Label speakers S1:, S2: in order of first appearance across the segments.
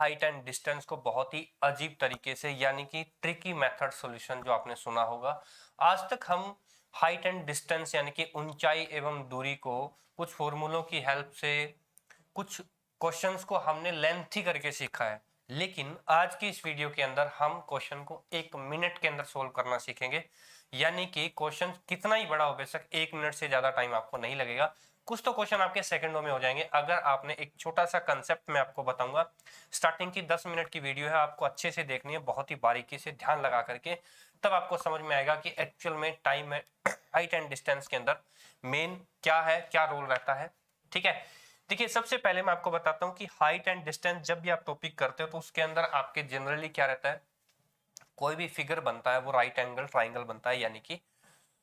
S1: Height and distance को बहुत ही अजीब तरीके से, यानी कि ट्रिकी मेथड सॉल्यूशन जो आपने सुना होगा। आज तक हम हाइट एंड डिस्टेंस यानी कि ऊंचाई एवं दूरी को कुछ फॉर्मूलों की हेल्प से, कुछ क्वेश्चंस को हमने लेंथी करके सीखा है, लेकिन आज की इस वीडियो के अंदर हम क्वेश्चन को 1 मिनट के अंदर सोल्व करना सीखेंगे। यानी कि क्वेश्चन कितना ही बड़ा हो बेशक 1 मिनट से ज्यादा टाइम आपको नहीं लगेगा। कुछ तो क्वेश्चन आपके सेकंडों में हो जाएंगे अगर आपने एक छोटा सा कंसेप्ट मैं आपको बताऊंगा। स्टार्टिंग की 10 मिनट की वीडियो है, आपको अच्छे से देखनी है, बहुत ही बारीकी से ध्यान लगा करके, तब आपको समझ में आएगा कि एक्चुअल में टाइम है हाइट एंड डिस्टेंस के अंदर मेन क्या है, क्या रोल रहता है। ठीक है, देखिए सबसे पहले मैं आपको बताता हूं कि हाइट एंड डिस्टेंस जब भी आप टॉपिक करते हो तो उसके अंदर आपके जनरली क्या रहता है, कोई भी फिगर बनता है वो राइट एंगल ट्राइंगल बनता है, यानी कि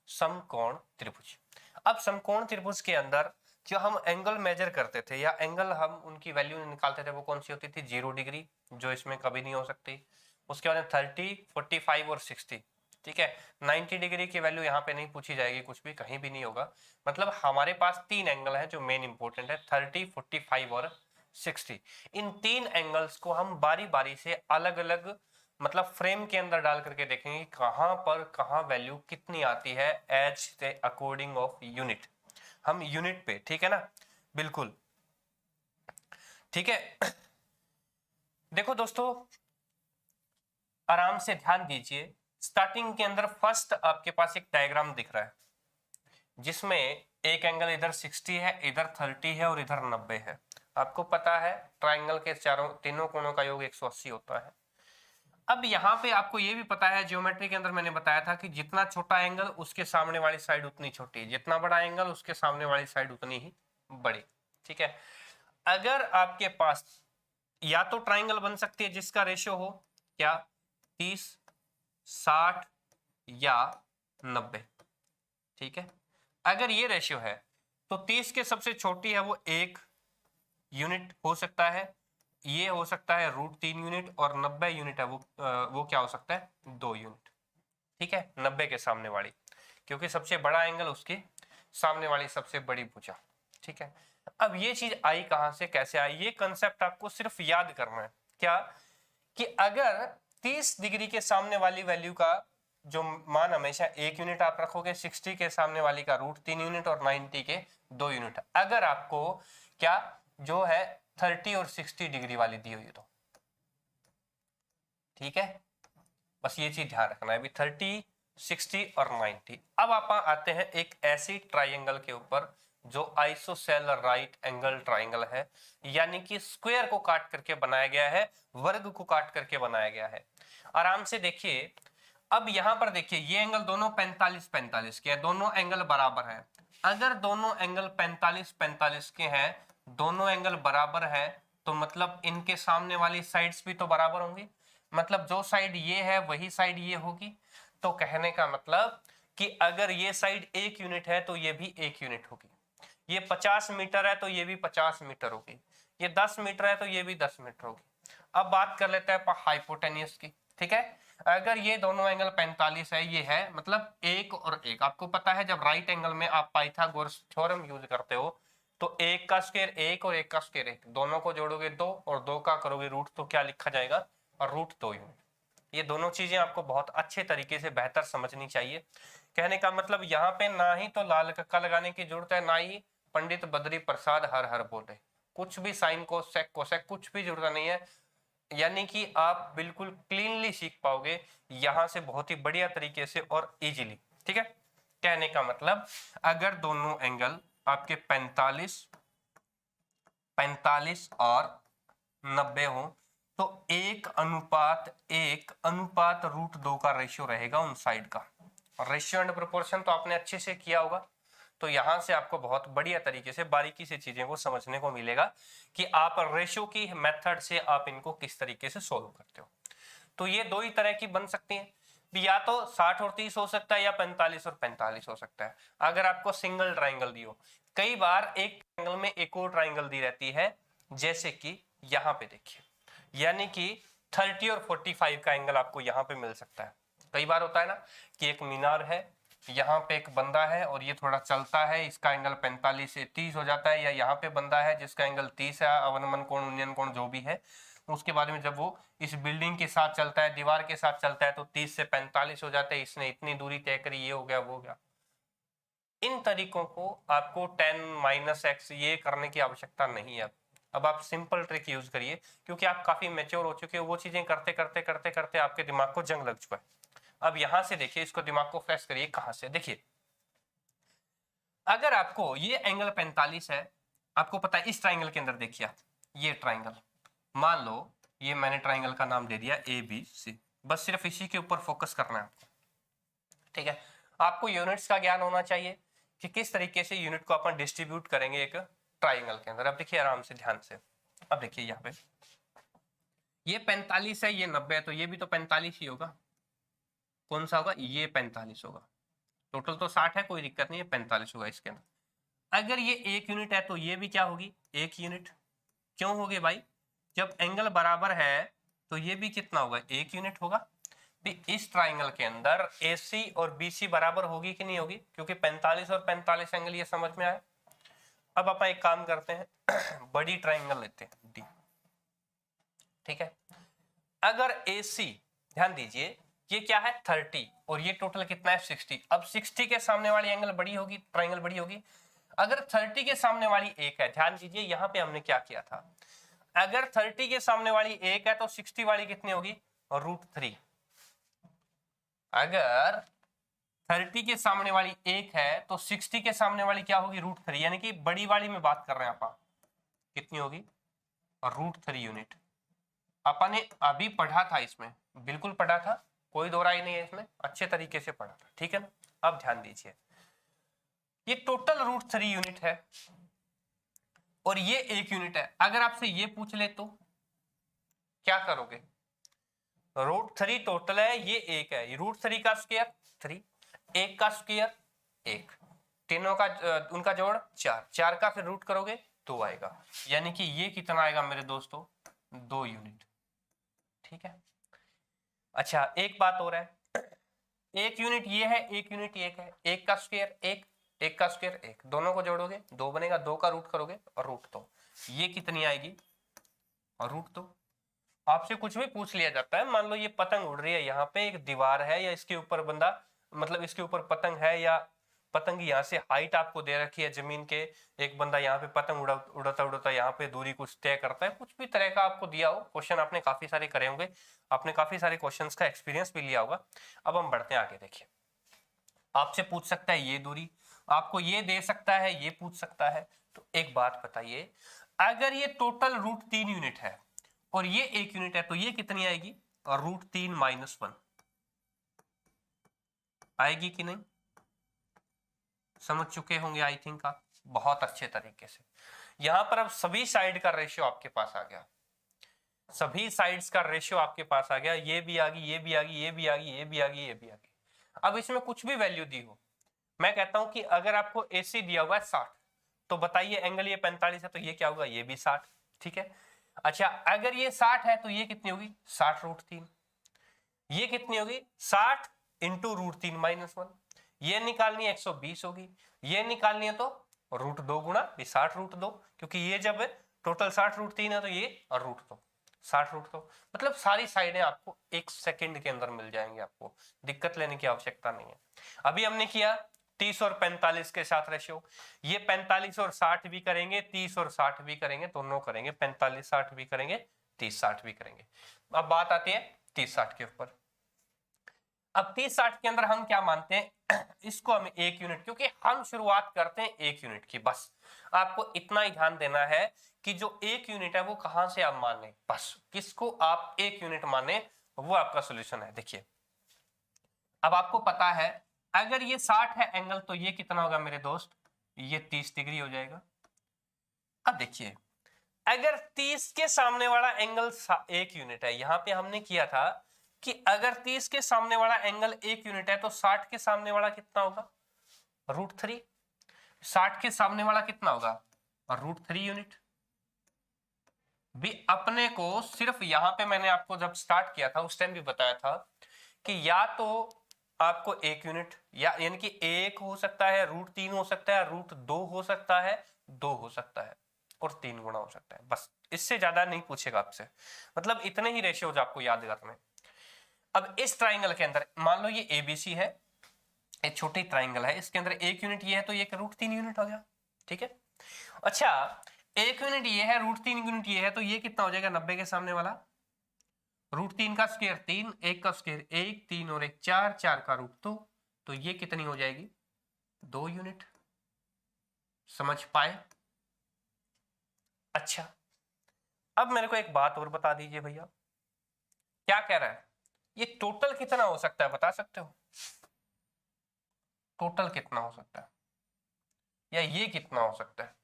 S1: समकोण त्रिभुज। अब समकोण त्रिभुज के अंदर जो हम एंगल मेजर करते थे या एंगल हम उनकी वैल्यू निकालते थे वो कौन सी होती थी, 0 डिग्री, जो इसमें कभी नहीं हो सकती। उसके बाद 30, 45 और 60। ठीक है, 90 डिग्री की वैल्यू यहाँ पे नहीं पूछी जाएगी, कुछ भी कहीं भी नहीं होगा। मतलब हमारे पास 3 एंगल है जो मेन इंपॉर्टेंट है, 30, 45 और 60। इन 3 एंगल्स को हम बारी बारी से अलग अलग मतलब फ्रेम के अंदर डाल करके देखेंगे कहां पर कहां वैल्यू कितनी आती है as the according of unit. हम यूनिट पे, ठीक है ना, बिल्कुल ठीक है। देखो दोस्तों, आराम से ध्यान दीजिए। स्टार्टिंग के अंदर फर्स्ट आपके पास एक डायग्राम दिख रहा है जिसमें एक एंगल इधर 60 है, इधर 30 है और इधर 90 है। आपको पता है ट्राइंगल के तीनों कोणों का योग 180 होता है। अब यहाँ पे आपको ये भी पता है, ज्योमेट्री के अंदर मैंने बताया था कि जितना छोटा एंगल उसके सामने वाली साइड उतनी छोटी, जितना बड़ा एंगल उसके सामने वाली साइड उतनी ही बड़ी। ठीक है, अगर आपके पास या तो ट्राइंगल बन सकती है जिसका रेशियो हो क्या 30, 60 या 90। ठीक है, अगर ये रेशियो है तो 30 के सबसे छोटी है वो 1 यूनिट हो सकता है, ये हो सकता है √3 यूनिट, और 90 यूनिट है वो क्या हो सकता है 2 यूनिट। ठीक है, 90 के सामने वाली, क्योंकि सबसे बड़ा एंगल उसके सामने वाली सबसे बड़ी भुजा। ठीक है, अब ये चीज आई कहां से, कैसे आई, ये कंसेप्ट आपको सिर्फ याद करना है क्या, कि अगर 30 डिग्री के सामने वाली वैल्यू का जो मान हमेशा 1 यूनिट आप रखोगे, 60 के सामने वाली का √3 यूनिट और 90 के 2 यूनिट। अगर आपको क्या जो है 30 और 60 डिग्री वाली दी हुई तो ठीक है, बस ये चीज ध्यान रखना है अभी 30, 60 और 90। अब आप आते हैं एक ऐसी ट्राइंगल के ऊपर जो आइसोसेलर राइट एंगल ट्राइंगल है, यानी कि स्क्वायर को काट करके बनाया गया है, वर्ग को काट करके बनाया गया है। आराम से देखिए, अब यहां पर देखिए ये एंगल दोनों 45 45 के हैं, दोनों एंगल बराबर है। अगर दोनों एंगल 45 45 के हैं, दोनों एंगल बराबर है, तो मतलब इनके सामने वाली साइड्स भी तो बराबर होंगी। मतलब जो साइड ये है वही साइड ये होगी। तो कहने का मतलब कि अगर ये साइड 1 यूनिट है तो ये भी 1 यूनिट होगी। ये 50 मीटर है तो ये भी 50 मीटर होगी। ये 10 मीटर है तो ये भी 10 मीटर होगी। अब बात कर लेते हैं हाइपोटेन्यूज की। ठीक है, अगर ये दोनों एंगल 45 है, ये है मतलब 1 और 1। आपको पता है जब राइट एंगल में आप पाइथागोरस थ्योरम यूज करते हो तो 1 का स्क्वायर 1 और 1 का स्क्वायर 1, दोनों को जोड़ोगे 2 और 2 का करोगे रूट तो क्या लिखा जाएगा, और √2 यूनिट। ये दोनों चीजें आपको बहुत अच्छे तरीके से बेहतर समझनी चाहिए। कहने का मतलब यहाँ पे ना ही तो लाल कक्का लगाने की जरूरत है, ना ही पंडित बद्री प्रसाद हर हर बोले, कुछ भी साइन कोसेक कोसेक कुछ भी जरूरत नहीं है। यानी कि आप बिल्कुल क्लीनली सीख पाओगे यहां से बहुत ही बढ़िया तरीके से और इजीली। ठीक है, कहने का मतलब अगर दोनों एंगल आपके 45 45 और 90 हो तो 1:1 √2 का रेशियो रहेगा उन साइड का। रेशियो एंड प्रोपोर्शन तो आपने अच्छे से किया होगा, तो यहां से आपको बहुत बढ़िया तरीके से बारीकी से चीजें को समझने को मिलेगा कि आप रेशियो की मेथड से आप इनको किस तरीके से सोल्व करते हो। तो ये दो ही तरह की बन सकती हैं, या तो 60 और 30 हो सकता है या 45 और 45 हो सकता है। अगर आपको सिंगल ट्राइंगल दी हो, कई बार एक ट्राइंगल में एक और ट्राइंगल दी रहती है, जैसे कि यहाँ पे देखिए, यानी कि 30 और 45 का एंगल आपको यहाँ पे मिल सकता है। कई बार होता है ना कि एक मीनार है, यहाँ पे एक बंदा है और ये थोड़ा चलता है, इसका एंगल 45 से 30 हो जाता है, या यहाँ पे बंदा है जिसका एंगल 30 है, अवनमन कोण उन्नयन कोण जो भी है, उसके बाद में जब वो इस बिल्डिंग के साथ चलता है, दीवार के साथ चलता है, तो 30 से 45 हो जाता है, इसने इतनी दूरी तय करी, ये हो गया वो हो गया। इन तरीकों को आपको 10 - x ये करने की आवश्यकता नहीं है। अब आप सिंपल ट्रिक यूज करिए, क्योंकि आप काफी मैच्योर हो चुके हो, वो चीजें करते करते करते करते आपके दिमाग को जंग लग चुका है। अब यहां से देखिए, इसको दिमाग को फ्रेश करिए। कहां से? देखिए, अगर आपको ये एंगल 45 है, आपको पता है इस ट्राइंगल के अंदर देखिए, ये ट्राइंगल मान लो, ये मैंने ट्राइंगल का नाम दे दिया ABC, बस सिर्फ इसी के ऊपर फोकस करना है आपको, ठीक है। आपको यूनिट्स का ज्ञान होना चाहिए कि किस तरीके से यूनिट को अपन डिस्ट्रीब्यूट करेंगे एक ट्राइंगल के अंदर। अब देखिए आराम से ध्यान से, अब देखिए यहाँ पे ये 45 है, ये 90 है, तो ये भी तो 45 ही होगा। कौन सा होगा? ये 45 होगा। टोटल तो 60 है, कोई दिक्कत नहीं है, 45 होगा इसके अंदर। अगर ये 1 यूनिट है तो ये भी क्या होगी? 1 यूनिट। क्यों होगी भाई? जब एंगल बराबर है तो ये भी कितना होगा? 1 यूनिट होगा। इस ट्राइंगल के अंदर AC और BC बराबर होगी कि नहीं होगी? क्योंकि 45 और 45 एंगल, ये समझ में आया। अब अपन एक काम करते हैं, बड़ी ट्राइंगल लेते हैं D, ठीक है। अगर AC, ध्यान दीजिए, ये क्या है? 30 और ये टोटल कितना है? 60। अब 60 के सामने वाली एंगल बड़ी होगी, ट्राइंगल बड़ी होगी। अगर 30 के सामने वाली 1 है, ध्यान दीजिए यहां पे हमने क्या किया था, अगर 30 के सामने वाली 1 है तो 60 वाली कितनी होगी? √3। अगर 30 के सामने वाली 1 है तो 60 के सामने वाली क्या होगी? √3, यानी कि बड़ी वाली में बात कर रहे हैं अपन, कितनी होगी? √3 यूनिट। अपन ने अभी पढ़ा था, इसमें बिल्कुल पढ़ा था, कोई दो राय नहीं है इसमें, अच्छे तरीके से पढ़ा था, ठीक है ना। अब ध्यान दीजिए, ये टोटल √3 यूनिट है और ये 1 यूनिट है। अगर आपसे ये पूछ ले तो क्या करोगे? √3 टोटल है, ये 1 है, √3 का स्क्वायर 3, 1 का स्क्वायर 1, तीनों का उनका जोड़ 4, 4 का फिर रूट करोगे 2 आएगा, यानी कि ये कितना आएगा मेरे दोस्तों? 2 यूनिट, ठीक है। अच्छा, एक बात और है, 1 यूनिट ये है, 1 यूनिट ये है, 1 का स्क्वायर 1, 1 का स्क्वायर 1, दोनों को जोड़ोगे 2 बनेगा, 2 का रूट करोगे और √2, ये कितनी आएगी? और √2। आपसे कुछ भी पूछ लिया जाता है, मान लो ये पतंग उड़ रही है, यहाँ पे एक दीवार है या इसके ऊपर बंदा, मतलब इसके ऊपर पतंग है, या पतंग यहाँ से हाइट आपको दे रखी है जमीन के, एक बंदा यहाँ पे पतंग उड़ाता उड़ाता यहाँ पे दूरी कुछ तय करता है, कुछ भी तरह का आपको दिया हो क्वेश्चन, आपने काफी सारे करे होंगे, आपने काफी सारे क्वेश्चंस का एक्सपीरियंस भी लिया होगा। अब हम बढ़ते हैं आगे। देखिए, आपसे पूछ सकता है ये दूरी, आपको ये दे सकता है, ये पूछ सकता है। तो एक बात बताइए, अगर ये टोटल √3 यूनिट है और ये 1 यूनिट है, तो ये कितनी आएगी? और √3 - 1 आएगी कि नहीं? समझ चुके होंगे आई थिंक आप बहुत अच्छे तरीके से। यहां पर अब सभी साइड का रेशियो आपके पास आ गया, सभी साइड्स का रेशियो आपके पास आ गया, ये भी आ गई, ये भी आ गई, ये भी आ गई, ये भी आ गई, ये भी आ गई। अब इसमें कुछ भी वैल्यू दी हो, मैं कहता हूं कि अगर आपको AC दिया हुआ है 60, तो बताइए एंगल ये 45 है, तो ये क्या होगा? ये भी 60, ठीक है। अच्छा, अगर ये 60 है तो ये कितनी होगी? 60√3। ये कितनी होगी? 60 इंटू √3 - 1। ये निकालनी है 120 होगी, ये निकालनी है तो √2 गुणा 60√2, क्योंकि ये जब टोटल 60√3 है तो ये √2, 60√2, मतलब सारी साइडें आपको 1 सेकंड के अंदर मिल जाएंगे, आपको दिक्कत लेने की आवश्यकता नहीं है। अभी हमने किया 30 और 45 के साथ रेशियो, ये 45 और 60 भी करेंगे, 30 और 60 भी करेंगे, दोनों करेंगे, 45 60 भी करेंगे, 30 60 भी करेंगे। अब बात आती है 30 60 के ऊपर। अब 30 60 के अंदर हम क्या मानते हैं? इसको हम 1 यूनिट, क्योंकि हम शुरुआत करते हैं 1 यूनिट की, बस आपको इतना ही ध्यान देना है कि जो 1 यूनिट है वो कहां से आप माने, बस किसको आप 1 यूनिट माने, वो आपका सोल्यूशन है। देखिए, अब आपको पता है अगर ये 60 है एंगल, तो ये कितना होगा मेरे दोस्त? ये 30 डिग्री हो जाएगा। अब देखिए, अगर 30 के सामने वाला एंगल 1 यूनिट है, यहां पे हमने किया था कि अगर 30 के सामने वाला एंगल 1 यूनिट है तो 60 के सामने वाला कितना होगा? √3। 60 के सामने वाला कितना होगा? √3 यूनिट। भी अपने को सिर्फ यहां पे मैंने आपको जब स्टार्ट किया था उस टाइम भी बताया था कि या तो आपको 1 यूनिट, या यानी कि 1 हो सकता है, √3 हो सकता है, √2 हो सकता है, 2 हो सकता है। और 3 गुना हो सकता है, बस इससे ज्यादा नहीं पूछेगा आपसे, मतलब इतने ही रेशियोज आपको याद करने। अब इस ट्राइंगल के अंदर मान लो ये एबीसी है, एक छोटी ट्राइंगल है, इसके अंदर 1 यूनिट ये है तो ये √3 यूनिट हो गया, ठीक है। अच्छा 1 यूनिट ये है, √3 यूनिट ये है, तो ये कितना हो जाएगा 90 के सामने वाला, √3 का स्क्वायर 3, 1 का स्क्वायर 1, 3 और 1 4, 4 का √2, तो ये कितनी हो जाएगी 2 यूनिट। समझ पाए? अच्छा अब मेरे को एक बात और बता दीजिए भैया, क्या कह रहा है, ये टोटल कितना हो सकता है बता सकते हो? टोटल कितना हो सकता है, या ये कितना हो सकता है,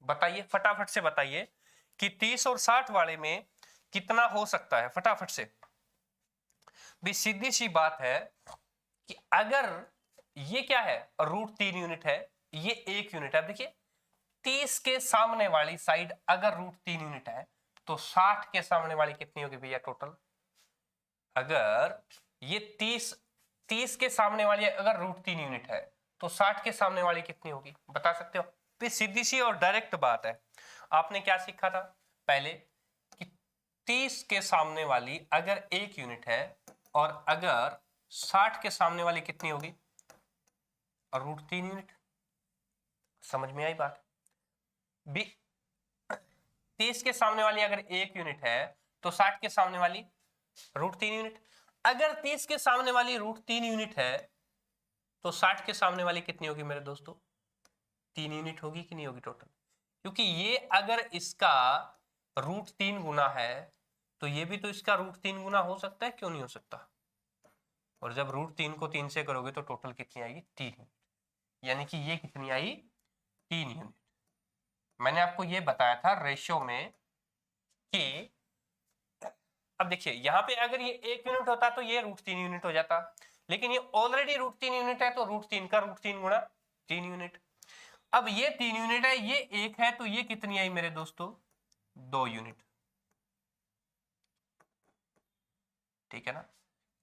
S1: बताइए फटाफट से बताइए कि 30 और 60 वाले में कितना हो सकता है, फटाफट से। भी सीधी सी बात है कि अगर ये क्या है √3 यूनिट है, ये 1 यूनिट है। अब देखिए 30 के सामने वाली साइड अगर √3 यूनिट है तो 60 के सामने वाली कितनी होगी भैया टोटल? अगर ये 30 के सामने वाली अगर √3 यूनिट है तो 60 के सामने वाली कितनी होगी बता सकते हो? तो सीधी सी और डायरेक्ट बात है। आपने क्या सीखा था पहले कि 30 के सामने वाली अगर 1 यूनिट है और अगर 60 के सामने वाली कितनी होगी √3 यूनिट। समझ में आई बात? 30 के सामने वाली अगर 1 यूनिट है तो 60 के सामने वाली √3 यूनिट। अगर 30 के सामने वाली √3 यूनिट है तो 60 के सामने वाली कितनी होगी मेरे दोस्तों? 3 यूनिट होगी कि नहीं होगी टोटल? क्योंकि ये अगर इसका √3 गुना है तो ये भी तो इसका √3 गुना हो सकता है, क्यों नहीं हो सकता? और जब √3 को 3 से करोगे तो टोटल कितनी आएगी 3 यूनिट, यानी कि ये कितनी आई 3 यूनिट। मैंने आपको ये बताया था रेशियो में कि अब देखिए यहाँ पे अगर ये 1 यूनिट होता तो ये √3 यूनिट हो जाता, लेकिन ये ऑलरेडी √3 यूनिट है तो √3 का √3 गुना 3 यूनिट। अब ये 3 यूनिट है, ये 1 है, तो ये कितनी आई मेरे दोस्तों 2 यूनिट। ठीक है ना?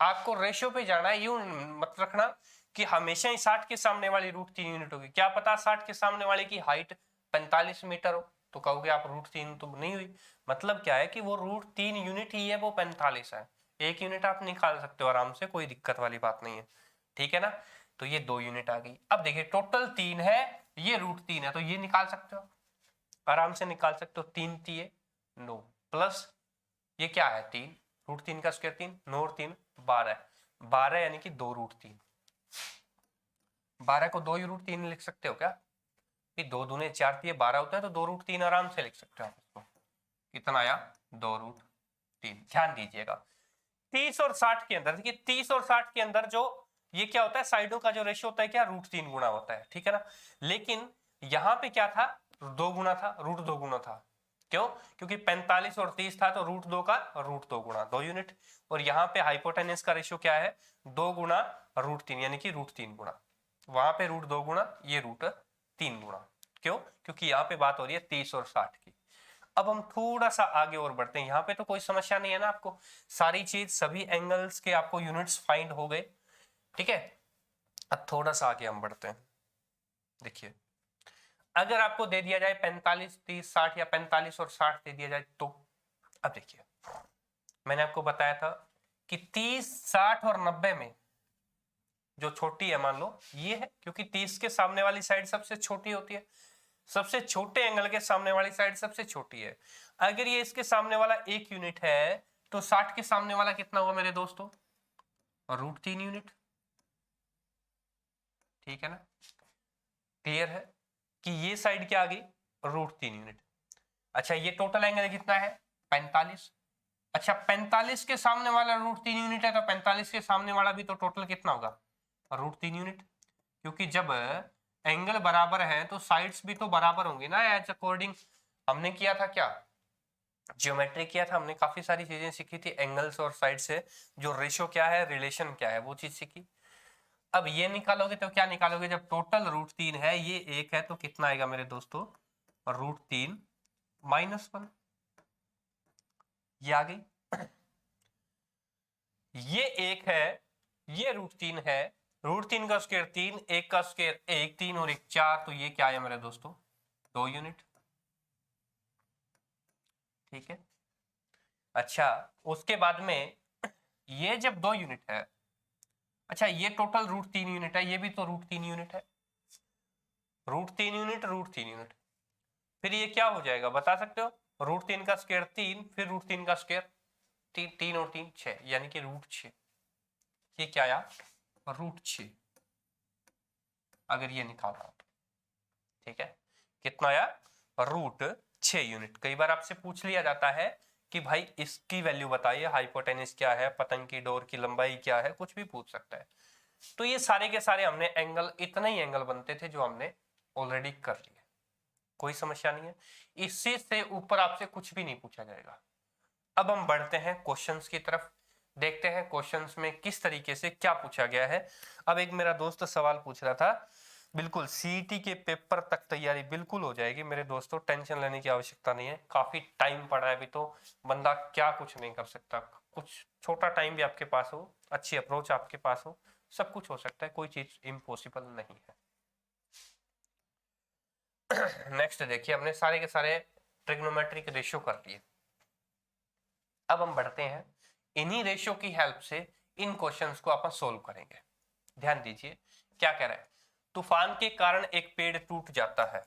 S1: आपको रेशियो पे जाना है, यूं मत रखना कि हमेशा ही 60 के सामने वाली √3 यूनिट होगी। क्या पता 60 के सामने वाले की हाइट 45 मीटर हो तो कहोगे आप √3 तो नहीं हुई। मतलब क्या है कि वो √3 यूनिट ही है, वो 45 है। 1 यूनिट आप निकाल सकते हो आराम से, कोई दिक्कत वाली बात नहीं है। ठीक है ना? तो ये 2 यूनिट आ गई। अब देखिए टोटल 3 है, ये √3 है, तो ये निकाल सकते हो, आराम से निकाल सकते हो। 3 3 9 प्लस ये क्या है 3, √3 का स्क्वायर 3, 9 और 3 12, 12 यानी कि 2 √3। 12 को 2 √3 लिख सकते हो क्या? 2 दूने 4 दिए 12 होता है, तो 2 √3 आराम से लिख सकते हो आप इसको। कितना आया 2 √3। ध्यान दीजिएगा 30 और 60 के अंदर, देखिए 30 और 60 के अंदर जो ये क्या होता है, साइडों का जो रेशियो होता है क्या √3 गुना होता है। ठीक है ना? लेकिन यहाँ पे क्या था 2 गुना था, √2 गुना था। क्यों? क्योंकि 45 और 30 था तो √2 का √2 गुना 2 यूनिट। और यहाँ पे हाइपोटेनस का रेशियो क्या है 2 गुना √3 यानी कि √3 गुना। वहां पे √2 गुना, ये √3 गुना। क्यों? क्योंकि यहाँ पे बात हो रही है 30 और 60 की। अब हम थोड़ा सा आगे और बढ़ते हैं। यहाँ पे तो कोई समस्या नहीं है ना आपको, सारी चीज सभी एंगल्स के आपको यूनिट्स फाइंड हो गए। ठीक है? अब थोड़ा सा आगे हम बढ़ते हैं। देखिए अगर आपको दे दिया जाए 45 30 60 या 45 और 60 दे दिया जाए तो अब देखिए मैंने आपको बताया था कि 30 60 और 90 में जो छोटी है मान लो ये है, क्योंकि 30 के सामने वाली साइड सबसे छोटी होती है, सबसे छोटे एंगल के सामने वाली साइड सबसे छोटी है। अगर ये इसके सामने वाला 1 यूनिट है तो 60 के सामने वाला कितना हुआ मेरे दोस्तों √3 यूनिट। ठीक है ना? क्लियर है कि ये साइड क्या आ गई √3 यूनिट। अच्छा ये टोटल एंगल कितना है 45। अच्छा 45 के सामने वाला √3 यूनिट है तो 45 के सामने वाला भी तो टोटल कितना होगा √3 यूनिट। क्योंकि जब एंगल बराबर है तो साइड्स भी तो बराबर होंगी ना, एज अकॉर्डिंग हमने किया था क्या ज्योमेट्री किया था, हमने काफी सारी चीजें सीखी थी एंगल्स और साइड से जो रेशियो क्या है रिलेशन क्या है वो चीज सीखी। अब ये निकालोगे तो क्या निकालोगे, जब टोटल √3 है ये 1 है तो कितना आएगा मेरे दोस्तों √3 -1। ये आ गई। ये 1 है, ये √3 है, √3 का स्क्वायर 3, 1 का स्क्वायर 1, 3 और 1 4, तो ये क्या है मेरे दोस्तों 2 यूनिट। ठीक है। अच्छा, उसके बाद में ये जब 2 यूनिट है, अच्छा ये टोटल √3 यूनिट है, ये भी तो √3 यूनिट है, √3 यूनिट, √3 यूनिट, फिर ये क्या हो जाएगा बता सकते हो? √3 का स्क्वायर 3, फिर √3 का स्क्वायर 3, 3 और 3 6, यानी कि √6। ये क्या आया? √6, अगर ये निकाला, ठीक है, कितना आया? √6 यूनिट। कई बार आपसे पूछ लिया जाता है कि भाई इसकी वैल्यू बताइए, हाइपोटेनस क्या है, पतंग की डोर की लंबाई क्या है, कुछ भी पूछ सकता है। तो ये सारे के सारे हमने एंगल, इतने ही एंगल बनते थे जो हमने ऑलरेडी कर लिए, कोई समस्या नहीं है। इससे से ऊपर आपसे कुछ भी नहीं पूछा जाएगा। अब हम बढ़ते हैं क्वेश्चंस की तरफ, देखते हैं क्वेश्चंस में किस तरीके से क्या पूछा गया है। अब एक मेरा दोस्त सवाल पूछ रहा था, बिल्कुल सीईटी के पेपर तक तैयारी बिल्कुल हो जाएगी मेरे दोस्तों, टेंशन लेने की आवश्यकता नहीं है। काफी टाइम पड़ा है अभी, तो बंदा क्या कुछ नहीं कर सकता। कुछ छोटा टाइम भी आपके पास हो, अच्छी अप्रोच आपके पास हो, सब कुछ हो सकता है, कोई चीज इम्पॉसिबल नहीं है। नेक्स्ट देखिए, हमने सारे के सारे ट्रिग्नोमेट्रिक रेशियो कर लिए। अब हम बढ़ते हैं, इन्हीं रेशियो की हेल्प से इन क्वेश्चंस को अपन सोल्व करेंगे। ध्यान दीजिए क्या कह रहा है। तूफान के कारण एक पेड़ टूट जाता है।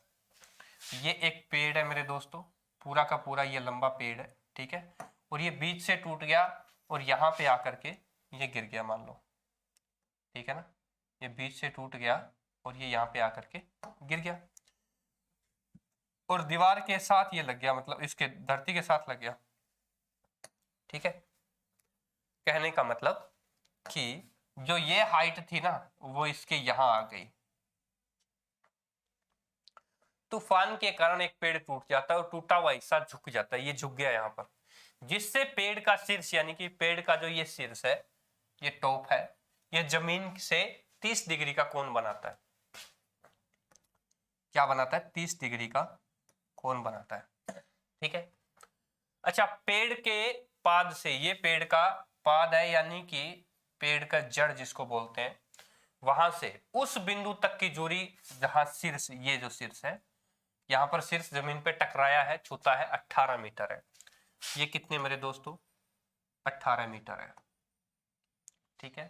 S1: ये एक पेड़ है मेरे दोस्तों, पूरा का पूरा ये लंबा पेड़ है, ठीक है, और ये बीच से टूट गया और यहाँ पे आकर के ये गिर गया मान लो, ठीक है ना, ये बीच से टूट गया और ये यहाँ पे आकर के गिर गया और दीवार के साथ ये लग गया, मतलब इसके धरती के साथ लग गया, ठीक है। कहने का मतलब कि जो ये हाइट थी ना वो इसके यहां आ गई। तूफान के कारण एक पेड़ टूट जाता है और टूटा हुआ हिस्सा झुक जाता है, ये झुक गया यहाँ पर, जिससे पेड़ का शीर्ष, यानी कि पेड़ का जो ये शीर्ष है, ये टॉप है, ये जमीन से 30 डिग्री का कोण बनाता है। क्या बनाता है? 30 डिग्री का कोण बनाता है, ठीक है। अच्छा, पेड़ के पाद से, ये पेड़ का पाद है यानी कि पेड़ का जड़ जिसको बोलते हैं, वहां से उस बिंदु तक की दूरी जहां शीर्ष, ये जो शीर्ष है, यहां पर शीर्ष जमीन पे टकराया है, छूता है, 18 मीटर है। ये कितने मेरे दोस्तों? 18 मीटर है, ठीक है।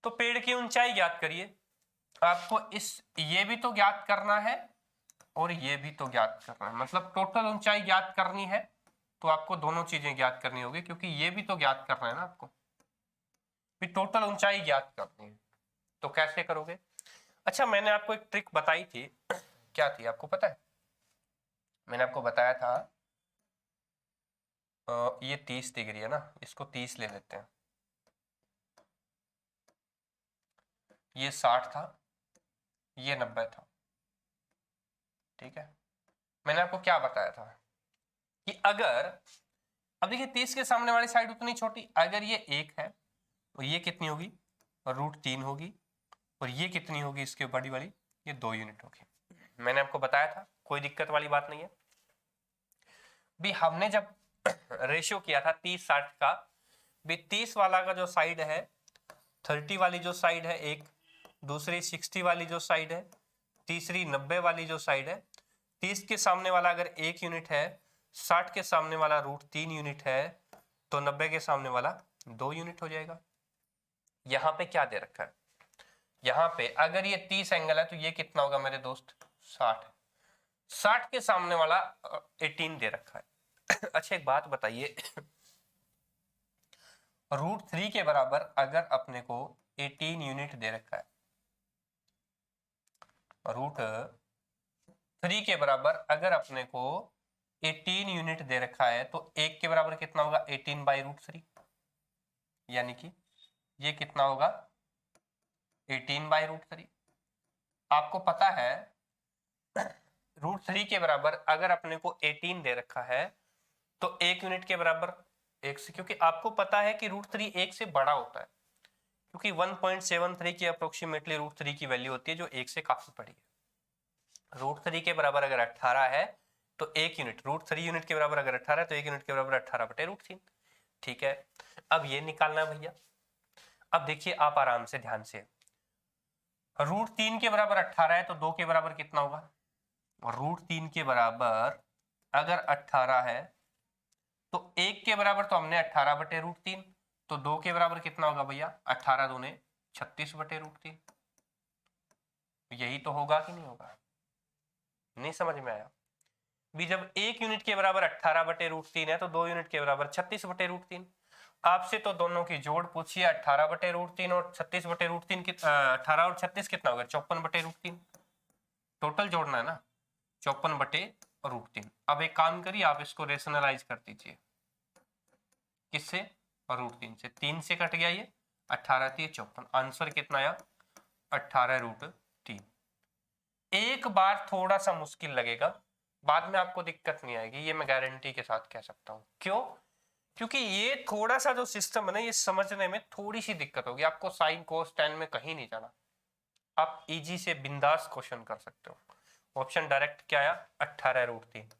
S1: तो पेड़ की ऊंचाई ज्ञात करिए। आपको इस, ये भी तो ज्ञात करना है और ये भी तो ज्ञात करना है, मतलब टोटल ऊंचाई ज्ञात करनी है, तो आपको दोनों चीजें ज्ञात करनी होगी, क्योंकि ये भी तो ज्ञात करना है ना आपको, भी टोटल ऊंचाई ज्ञात करनी है। तो कैसे करोगे? अच्छा, मैंने आपको एक ट्रिक बताई थी, क्या थी आपको पता है? मैंने आपको बताया था, ये 30 डिग्री है ना, इसको 30 ले लेते हैं, ये 60 था, ये 90 था, ठीक है। मैंने आपको क्या बताया था कि अगर, अब देखिए 30 के सामने वाली साइड उतनी छोटी, अगर ये 1 है और ये कितनी होगी? √3 होगी, और ये कितनी होगी इसके बड़ी वाली? ये 2 यूनिट होगी। मैंने आपको बताया था, कोई दिक्कत वाली बात नहीं है। भी हमने जब रेशियो किया था 30-60 का, भी 30 वाला का जो साइड है, 30 वाली जो साइड है एक, दूसरी 60 वाली जो साइड है, तीसरी 90 वाली जो साइड है, 30 के सामने वाला अगर 1 यूनिट है, 60 के सामने वाला √3 यूनिट है, तो 90 के सामने वाला 2 यूनिट हो जाएगा। यहाँ पे क्या दे रखा है? यहाँ पे अगर ये 30 एंगल है तो ये कितना होगा मेरे दोस्त? 60। 60 के सामने वाला 18 दे रखा है। अच्छा, एक बात बताइए, √3 के बराबर अगर अपने को 18 यूनिट दे रखा है, √3 के बराबर अगर अपने को 18 यूनिट दे रखा है, तो 1 के बराबर कितना होगा? 18/√3, यानी कि ये कितना होगा? 18/√3। आपको पता है √3 के बराबर अगर अपने को 18 दे रखा है, तो 1 यूनिट के बराबर 1 से, क्योंकि आपको पता है कि √3 1 से बड़ा होता है, क्योंकि 1.73 की अप्रोक्सीमेटली √3 की वैल्यू होती है, जो 1 से काफी बड़ी है। √3 के बराबर अगर 18 है तो 1 यूनिट, √3 यूनिट के बराबर अगर 18 है तो 1 यूनिट के बराबर 18/√3, ठीक है। अब ये निकालना है भैया। अब देखिए आप आराम से ध्यान से, √3 के बराबर 18 है तो 2 के बराबर कितना होगा? √3 के बराबर अगर 18 है तो 1 के बराबर तो हमने 18/√3, तो 2 के बराबर कितना होगा भैया 18 दूने 36/√3। यही तो होगा कि नहीं होगा? नहीं समझ में आया? भी जब 1 यूनिट के बराबर 18/√3 है तो 2 यूनिट के बराबर 36/√3। आपसे तो दोनों की जोड़ पूछिए, 18/√3 और 36/√3 की 18 और 36 कितना होगा 54/√3। टोटल जोड़ना है ना 54/√3। अब एक काम करिए, आप इसको रेशनलाइज कर दीजिए। किससे? √3 से। 3 से कट गया ये, 18 3 54। आंसर कितना आया 18√3। एक बार थोड़ा सा मुश्किल लगेगा, बाद में आपको दिक्कत नहीं आएगी, ये मैं गारंटी के साथ कह सकता हूं। क्यों? क्योंकि ये थोड़ा सा जो सिस्टम है ना, ये समझने में थोड़ी सी दिक्कत होगी आपको। साइन कोस टेन में कहीं नहीं जाना, आप इजी से बिंदास क्वेश्चन कर सकते हो। ऑप्शन डायरेक्ट क्या आया 18√3।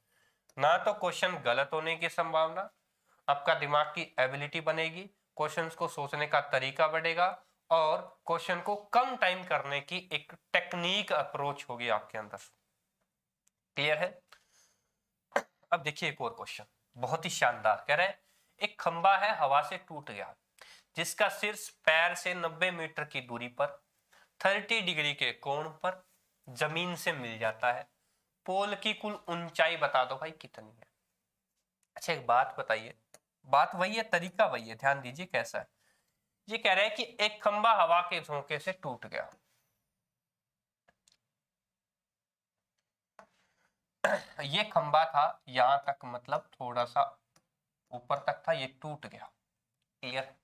S1: ना तो क्वेश्चन गलत होने की संभावना, आपका दिमाग की एबिलिटी बनेगी, क्वेश्चंस को सोचने का तरीका बढ़ेगा, और क्वेश्चन को कम टाइम करने की एक टेक्निक अप्रोच होगी आपके अंदर। क्लियर है? अब देखिए एक और क्वेश्चन बहुत ही शानदार। कह रहे हैं एक खंबा है, हवा से टूट गया, जिसका शीर्ष पैर से 90 मीटर की दूरी पर 30 डिग्री के कोण पर जमीन से मिल जाता है। पोल की कुल ऊंचाई बता दो भाई कितनी है। अच्छा एक बात बताइए, बात वही है, तरीका वही है, ध्यान दीजिए कैसा है। ये कह रहे हैं कि एक खंबा हवा के झोंके से टूट गया। ये खंबा था यहां तक, मतलब थोड़ा सा ऊपर तक था, ये टूट गया। क्लियर?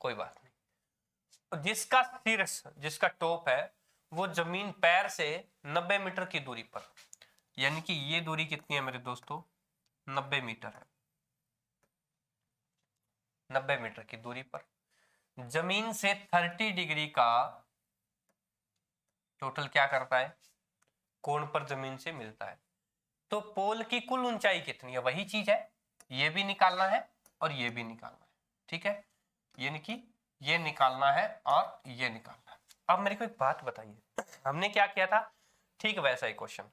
S1: कोई बात नहीं। जिसका शीर्ष, जिसका टॉप है, वो जमीन पैर से 90 मीटर की दूरी पर, यानी कि ये दूरी कितनी है मेरे दोस्तों 90 मीटर है। 90 मीटर की दूरी पर जमीन से 30 डिग्री का टोटल क्या करता है कोण पर जमीन से मिलता है। तो पोल की कुल ऊंचाई कितनी है, वही चीज है, ये भी निकालना है और ये भी निकालना है। ठीक है, यानी कि ये निकालना है और ये निकालना है। अब मेरे को एक बात बताइए, हमने क्या किया था, ठीक वैसा ही क्वेश्चन।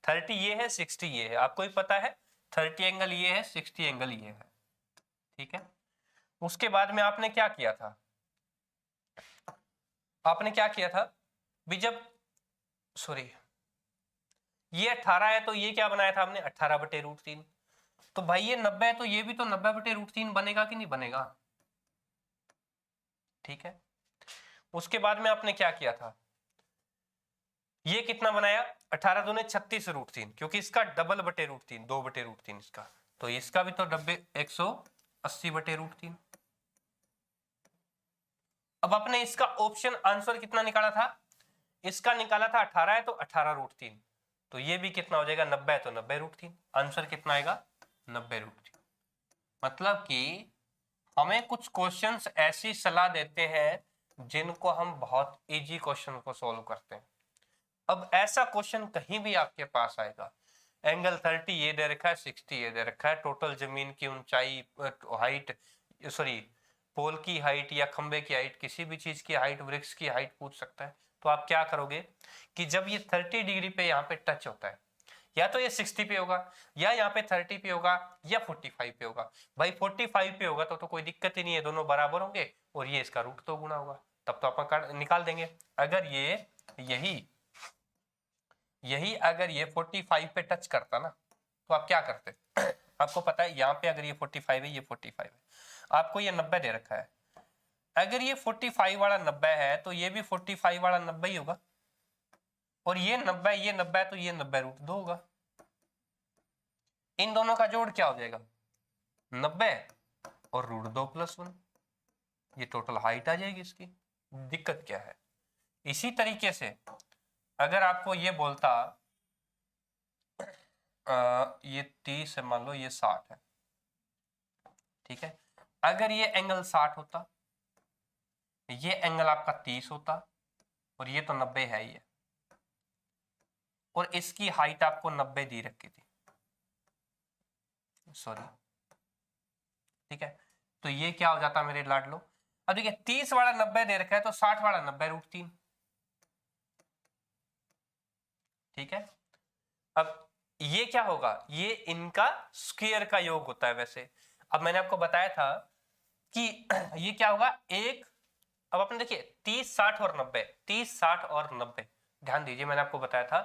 S1: 30 ये है, 60 ये है, आपको ही पता है 30 एंगल ये है, 60 एंगल ये है। ठीक है, उसके बाद में आपने क्या किया था, आपने क्या किया था भी, जब सॉरी ये 18 है तो ये क्या बनाया था हमने 18/√3। तो भाई ये 90 है तो ये भी तो 90/√3 बनेगा कि नहीं बनेगा? ठीक है, उसके बाद में आपने क्या किया था, ये कितना बनाया 18 दूने 36/√3, क्योंकि इसका डबल/√3 2/√3 इसका, तो इसका भी तो 180/√3। अब आपने इसका ऑप्शन आंसर कितना निकाला था, इसका निकाला था 18 है तो 18√3, तो ये भी कितना हो जाएगा 90 है तो 90√3। आंसर कितना आएगा 90√3। मतलब कि हमें कुछ क्वेश्चंस ऐसी सलाह देते हैं जिनको हम बहुत इजी क्वेश्चन को सॉल्व करते हैं। अब ऐसा क्वेश्चन कहीं भी आपके पास आएगा, एंगल 30 ये दे रखा है, 60 ये दे रखा है, टोटल जमीन की ऊंचाई हाइट सॉरी पोल की हाइट या खंबे की हाइट, किसी भी चीज की हाइट, वृक्ष की हाइट पूछ सकता है। तो आप क्या करोगे कि जब ये 30 डिग्री पे यहाँ पे टच होता है, या तो ये 60 पे होगा, या यहाँ पे 30 पे होगा, या 45 पे होगा। भाई 45 पे होगा तो कोई दिक्कत ही नहीं है, दोनों बराबर होंगे और ये इसका रूट तो गुना होगा, तब तो अपन निकाल देंगे। अगर ये यही अगर ये 45 पे टच करता ना, तो आप क्या करते आपको पता है यहाँ पे अगर ये 45 है, ये 45 है, आपको ये 90 दे रखा है, अगर ये 45 वाला 90 है तो ये भी 45 वाला 90 ही होगा, और ये 90 ये 90 है तो ये 90√2 होगा। इन दोनों का जोड़ क्या हो जाएगा 90 और √2+1, ये टोटल हाइट आ जाएगी इसकी। दिक्कत क्या है? इसी तरीके से अगर आपको ये बोलता ये 30 है, मान लो ये 60 है, ठीक है, अगर ये एंगल 60 होता, ये एंगल आपका 30 होता, और ये तो 90 है ही है, और इसकी हाइट आपको 90 दी रखी थी, सॉरी, ठीक है, तो ये क्या हो जाता मेरे लाडलो। अब देखिए 30 वाला 90 दे रखा है तो 60 वाला 90√3, ठीक है। अब ये क्या होगा, ये इनका स्क्वायर का योग होता है वैसे। अब मैंने आपको बताया था कि ये क्या होगा, एक, अब अपने देखिए 30 60 और 90, 30 60 और 90, ध्यान दीजिए मैंने आपको बताया था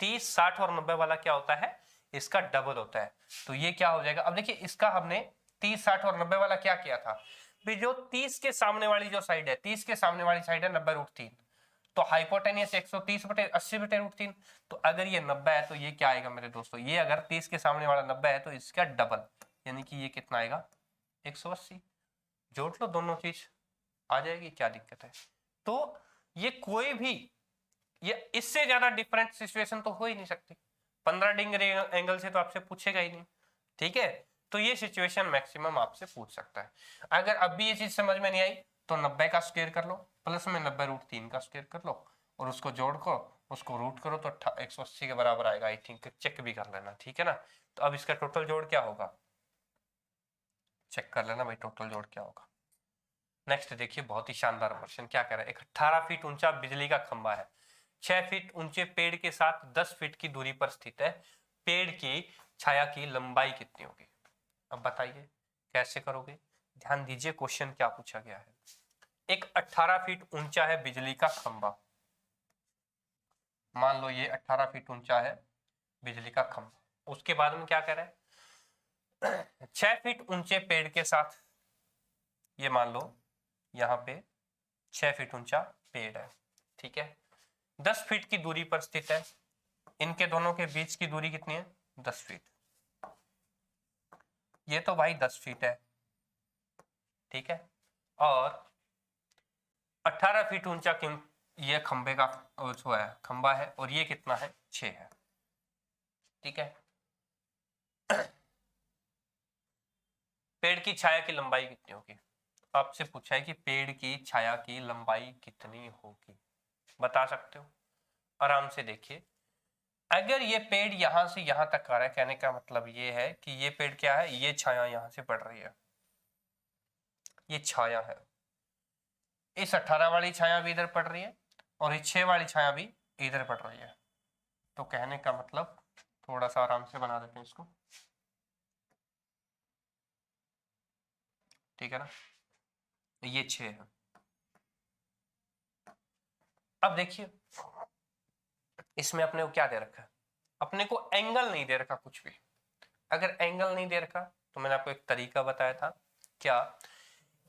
S1: 30 60 और 90 वाला क्या होता है, इसका डबल होता है। तो ये क्या हो जाएगा, अब देखिए इसका हमने 30 60 और 90 वाला क्या किया था, भी जो 30 के सामने वाली जो साइड है, 30 के सामने वाली साइड है 90√3, तो हाइपोटेनियस 130/80/√3। तो अगर ये 90 है तो ये क्या आएगा मेरे दोस्तों, ये अगर 30 के सामने वाला 90 है तो इसका डबल, यानी कि ये कितना आएगा 180। जोड़ लो दोनों चीज, आ जाएगी, क्या दिक्कत है। तो ये कोई भी, ये इससे ज्यादा डिफरेंट सिचुएशन तो हो ही नहीं सकती, 15 डिग्री एंगल से तो आपसे पूछेगा ही नहीं, ठीक है। तो ये सिचुएशन मैक्सिमम आपसे पूछ सकता है। अगर अब भी ये चीज समझ में नहीं आई तो 90 का स्क्वायर कर लो, प्लस में 90√3 का स्क्वायर कर लो, और उसको जोड़ को उसको रूट करो तो 180 के बराबर आएगा। आई थिंक चेक भी कर लेना, ठीक है ना। तो अब इसका टोटल जोड़ क्या होगा, चेक कर लेना भाई, टोटल जोड़ क्या होगा। नेक्स्ट देखिए, बहुत ही शानदार क्वेश्चन, क्या कह रहा है, एक 18 फीट ऊंचा बिजली का खंभा है, 6 फीट ऊंचे पेड़ के साथ 10 फीट की दूरी पर स्थित है, पेड़ की छाया की लंबाई कितनी होगी। अब बताइए कैसे करोगे, ध्यान दीजिए क्वेश्चन क्या पूछा गया है। एक 18 फीट ऊंचा है बिजली का खंभा, मान लो ये 18 फीट ऊंचा है बिजली का खंभा, उसके बाद में क्या कह रहा है 6 फीट ऊंचे पेड़ के साथ, ये मान लो यहाँ पे 6 फीट ऊंचा पेड़ है, ठीक है, 10 फीट की दूरी पर स्थित है, इनके दोनों के बीच की दूरी कितनी है 10 फीट, ये तो भाई 10 फीट है, ठीक है, और 18 फीट ऊंचा ये खंबे का जो है खंबा है, और ये कितना है 6 है, ठीक है। पेड़ की छाया की लंबाई कितनी होगी, आपसे पूछा है कि पेड़ की छाया की लंबाई कितनी होगी, बता सकते हो, आराम से देखिए। अगर ये पेड़ यहां से यहां तक आ रहा है, कहने का मतलब ये है कि ये पेड़ क्या है, ये छाया यहां से पड़ रही है, ये छाया है, इस 18 वाली छाया भी इधर पड़ रही है, और इस 6 वाली छाया भी इधर पड़ रही है। तो कहने का मतलब, थोड़ा सा आराम से बना देते हैं इसको, ठीक है ना, ये 6 है। अब देखिए इसमें अपने को क्या दे रखा है, अपने को एंगल नहीं दे रखा कुछ भी। अगर एंगल नहीं दे रखा तो मैंने आपको एक तरीका बताया था, क्या,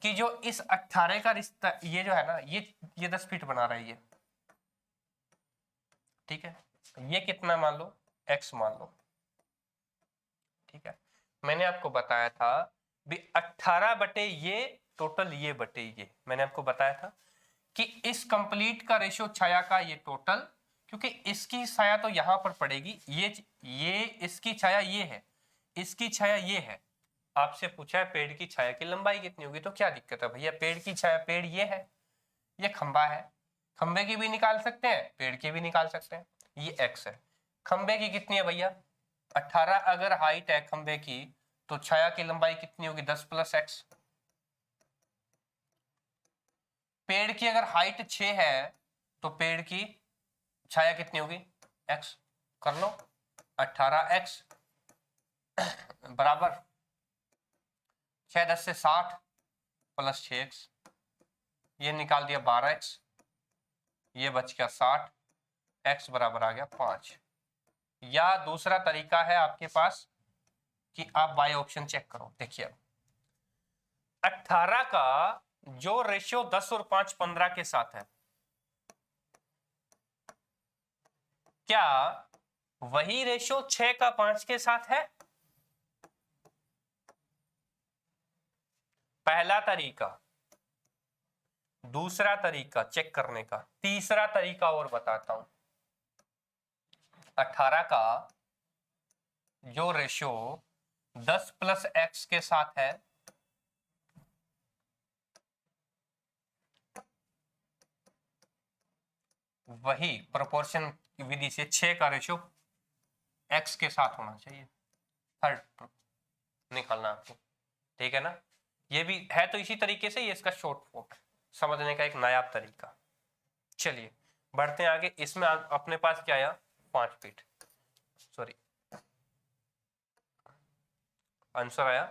S1: कि जो इस 18 का रिश्ता, ये जो है ना, ये 10 फीट बना रहा है ये, ठीक है, ये कितना मान लो x मान लो, ठीक है। मैंने आपको बताया था भी 18 बटे ये टोटल, ये बटे ये, मैंने आपको बताया था कि इस कंप्लीट का रेशियो छाया का ये टोटल, क्योंकि इसकी छाया तो यहां पर पड़ेगी, ये इसकी छाया ये है, इसकी छाया ये है। आपसे पूछा है पेड़ की छाया की लंबाई कितनी होगी, तो क्या दिक्कत है भैया, पेड़ की छाया, पेड़ ये है, ये खंबा है, खंबे की भी निकाल सकते हैं, पेड़ की भी निकाल सकते हैं, ये x है, खंबे की कितनी है भैया 18, अगर हाइट है खंबे की तो छाया की लंबाई कितनी होगी 10 + x, पेड़ की अगर हाइट 6 है तो पेड़ की छाया कितनी होगी x, कर लो 18x बराबर 6 10 से 60 + 6x, ये निकाल दिया 12x, ये बच गया 60, x बराबर आ गया 5। या दूसरा तरीका है आपके पास कि आप बाय ऑप्शन चेक करो, देखिए 18 का जो रेशियो 10 और 5 15 के साथ है, क्या वही रेशियो 6 का 5 के साथ है। पहला तरीका, दूसरा तरीका चेक करने का, तीसरा तरीका और बताता हूं। 18 का जो रेशियो 10 + x के साथ है, वही प्रोपोर्शन विधि से 6 का रेशियो x के साथ होना चाहिए, थर्ड निकालना आपको, ठीक है ना। ये भी है तो इसी तरीके से, ये इसका शॉर्ट फॉर्म समझने का एक नायाब तरीका। चलिए बढ़ते हैं आगे, इसमें अपने पास क्या आया 5 फीट, सॉरी आंसर आया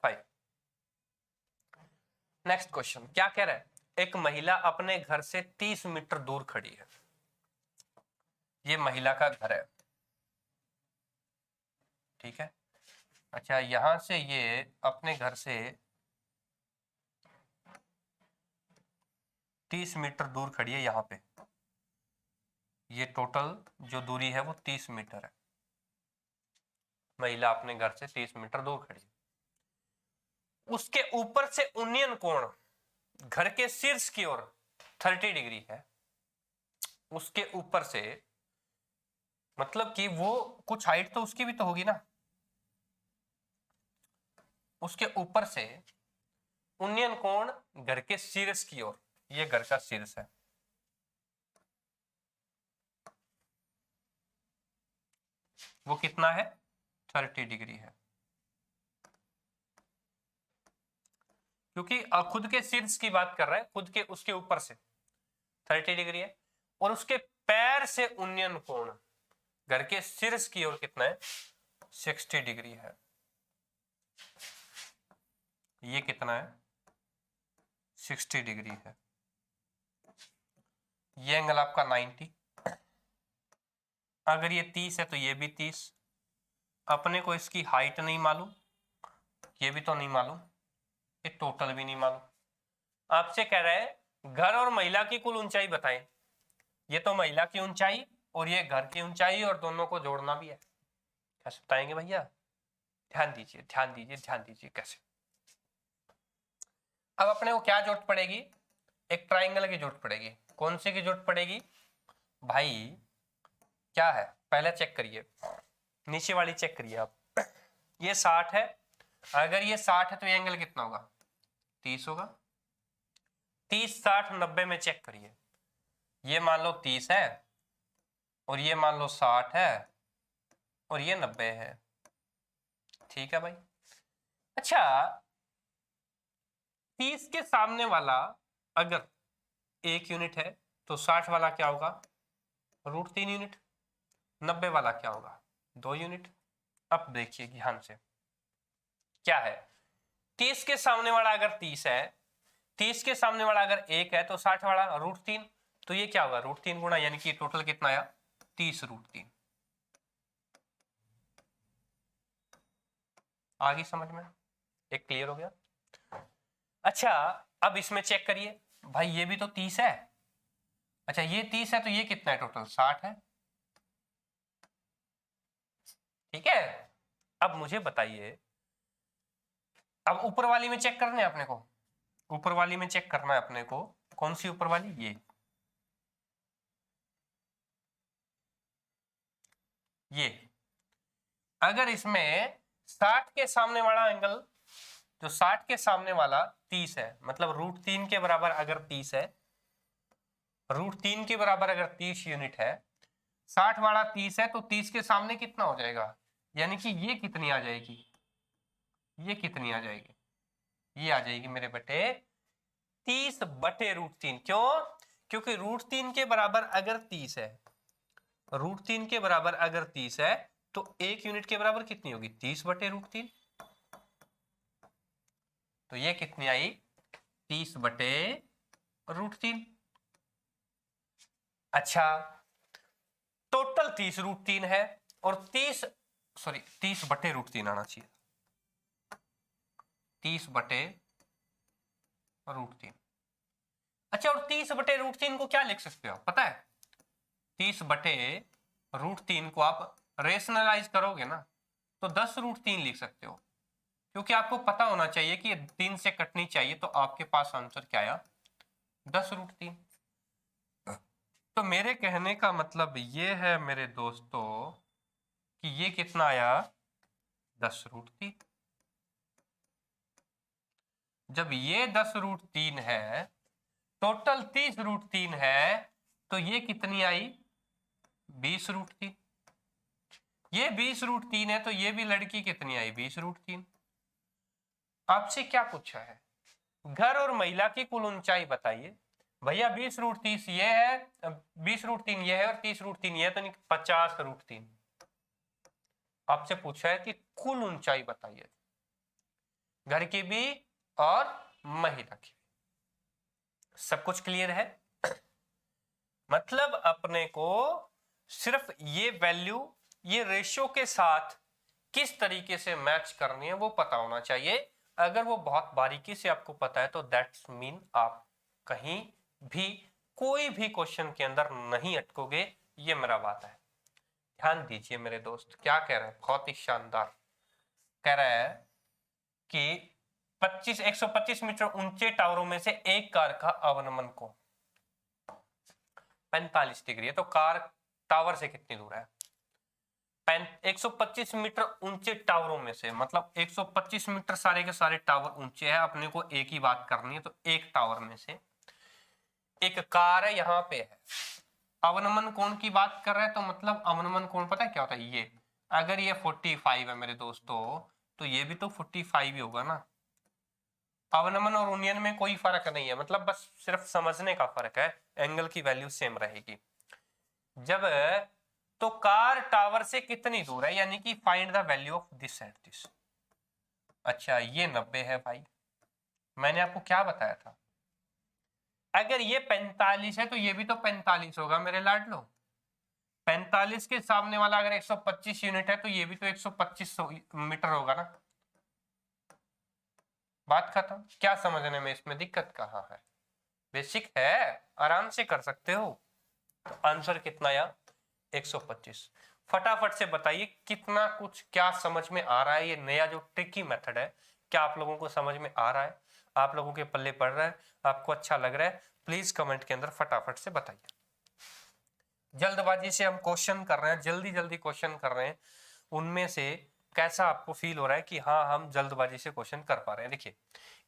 S1: 5। नेक्स्ट क्वेश्चन क्या कह रहा है, एक महिला अपने घर से 30 मीटर दूर खड़ी है। ये महिला का घर है, ठीक है। अच्छा, यहां से ये अपने घर से 30 मीटर दूर खड़ी है। यहां पे ये टोटल जो दूरी है वो 30 मीटर है। महिला अपने घर से 30 मीटर दूर खड़ी है। उसके ऊपर से उन्नयन कोण घर के शीर्ष की ओर 30 डिग्री है। उसके ऊपर से मतलब कि वो कुछ हाइट तो उसकी भी तो होगी ना। उसके ऊपर से उन्नयन कोण घर के शीर्ष की ओर, ये घर का शीर्ष है, वो कितना है 30 डिग्री है। क्योंकि खुद के शीर्ष की बात कर रहा है, खुद के उसके ऊपर से 30 डिग्री है और उसके पैर से उन्नयन कोण घर के शीर्ष की ओर कितना है 60 डिग्री है। ये कितना है 60 डिग्री है। ये एंगल आपका 90। अगर ये 30 है तो ये भी 30। अपने को इसकी हाइट नहीं मालूम, ये भी तो नहीं मालूम, ये टोटल भी नहीं मालूम। आपसे कह रहा है घर और महिला की कुल ऊंचाई बताएं। ये तो महिला की ऊंचाई और ये घर की ऊंचाई और दोनों को जोड़ना भी है। कैसे बताएंगे भैया, ध्यान दीजिए ध्यान दीजिए ध्यान दीजिए कैसे। अब अपने को क्या जरूरत पड़ेगी, एक ट्राइंगल की जरूरत पड़ेगी। कौन सी की जरूरत पड़ेगी भाई, क्या है पहले चेक करिए, नीचे वाली चेक करिए आप। ये 60 है, अगर ये 60 है तो ये एंगल कितना होगा 30 होगा। 30 60 90 में चेक करिए, ये मान लो 30 है और ये मान लो 60 है और ये 90 है, ठीक है भाई। अच्छा, 30 के सामने वाला अगर 1 यूनिट है तो 60 वाला क्या होगा √3 यूनिट। 90 वाला क्या होगा 2 यूनिट। अब देखिए ध्यान से क्या है, 30 के सामने वाला अगर 30 है, 30 के सामने वाला अगर 1 है तो 60 वाला √3, तो ये क्या होगा √3 गुणा, यानी कि टोटल कितना आया 30√3। आ गई समझ में, एक क्लियर हो गया। अच्छा, अब इसमें चेक करिए भाई, ये भी तो 30 है। अच्छा, ये 30 है तो ये कितना है टोटल 60 है, ठीक है। अब मुझे बताइए, अब ऊपर वाली में चेक करना है अपने को, ऊपर वाली में चेक करना है अपने को। कौन सी ऊपर वाली, ये अगर इसमें 60 के सामने वाला एंगल, जो 60 के सामने वाला 30 है, मतलब √3 के बराबर अगर 30 है, √3 के बराबर अगर 30 यूनिट है, 60 वाला 30 है, तो 30 के सामने कितना हो जाएगा, यानी कि ये कितनी आ जाएगी, ये कितनी आ जाएगी, ये आ जाएगी मेरे बेटे 30/√3। क्यों, क्योंकि √3 के बराबर अगर 30 है, √3 के बराबर अगर 30 है तो 1 यूनिट के बराबर कितनी होगी 30/√3। तो ये कितनी आई 30/√3। अच्छा, टोटल 30√3 है और 30/√3 आना चाहिए, 30/√3। अच्छा, और 30/√3 को क्या लिख सकते हो पता है, 30/√3 को आप रेशनलाइज करोगे ना तो 10√3 लिख सकते हो, क्योंकि आपको पता होना चाहिए कि 3 से कटनी चाहिए, तो आपके पास आंसर क्या आया 10√3। तो मेरे कहने का मतलब ये है मेरे दोस्तों कि ये कितना आया 10√3। जब ये 10√3 है, टोटल 30√3 है, तो ये कितनी आई 20√3। ये 20√3 है तो ये भी लड़की कितनी आई 20√3। आपसे क्या पूछा है, घर और महिला की कुल ऊंचाई बताइए। भैया 20√30 ये है, 20√3 ये है और 30√3 ये है, तो नहीं 50√3। आपसे पूछा है कि कुल ऊंचाई बताइए। घर की भी और महिला की भी। सब कुछ क्लियर है? मतलब अपने को सिर्फ ये वैल्यू, ये रेशियो के साथ किस तरीके से मैच करनी है वो पता होना चाहिए। अगर वो बहुत बारीकी से आपको पता है तो दैट्स मीन आप कहीं भी कोई भी क्वेश्चन के अंदर नहीं अटकोगे। ये मेरा बात है। ध्यान दीजिए मेरे दोस्त, क्या कह रहे हैं, बहुत ही शानदार कह रहा है कि 125 मीटर ऊंचे टावरों में से एक कार का अवनमन कोण 45 डिग्री है। तो कार टावर से कितनी दूर है? 125 मीटर ऊंचे टावरों में से, मतलब 125 मीटर सारे के सारे टावर ऊंचे हैं। अपने को एक ही बात करनी है, तो एक टावर में से एक कार है, यहां पे है। अवनमन कोण की बात कर रहे हैं, तो मतलब अवनमन कोण पता है क्या होता है? ये अगर ये 45 है मेरे दोस्तों, तो ये भी तो 45 ही होगा ना। अवनमन और उन्नयन में कोई फर्क नहीं है, मतलब बस सिर्फ समझने का फर्क है, एंगल की वैल्यू सेम रहेगी। जब तो कार टावर से कितनी दूर है, यानी कि find the value of this and this. अच्छा ये 90 है भाई, मैंने आपको क्या बताया था? अगर ये 45 है तो ये भी तो 45 होगा मेरे लाडलो। 45 के सामने वाला अगर 125 यूनिट है तो ये भी तो 125 मीटर होगा ना। बात खत्म। क्या समझने में इसमें दिक्कत कहाँ है? बेसिक है, आराम से कर सकते हो। तो आंसर कितना आया? 125। फटाफट से बताइए कितना कुछ क्या समझ में आ रहा है? ये नया जो ट्रिकी मेथड है, क्या आप लोगों को समझ में आ रहा है? आप लोगों के पल्ले पड़ रहा है? आपको अच्छा लग रहा है? प्लीज कमेंट के अंदर फटाफट से बताइए। जल्दबाजी से हम क्वेश्चन कर रहे हैं, जल्दी जल्दी क्वेश्चन कर रहे हैं, उनमें से कैसा आपको फील हो रहा है कि हाँ हम जल्दबाजी से क्वेश्चन कर पा रहे हैं? देखिए,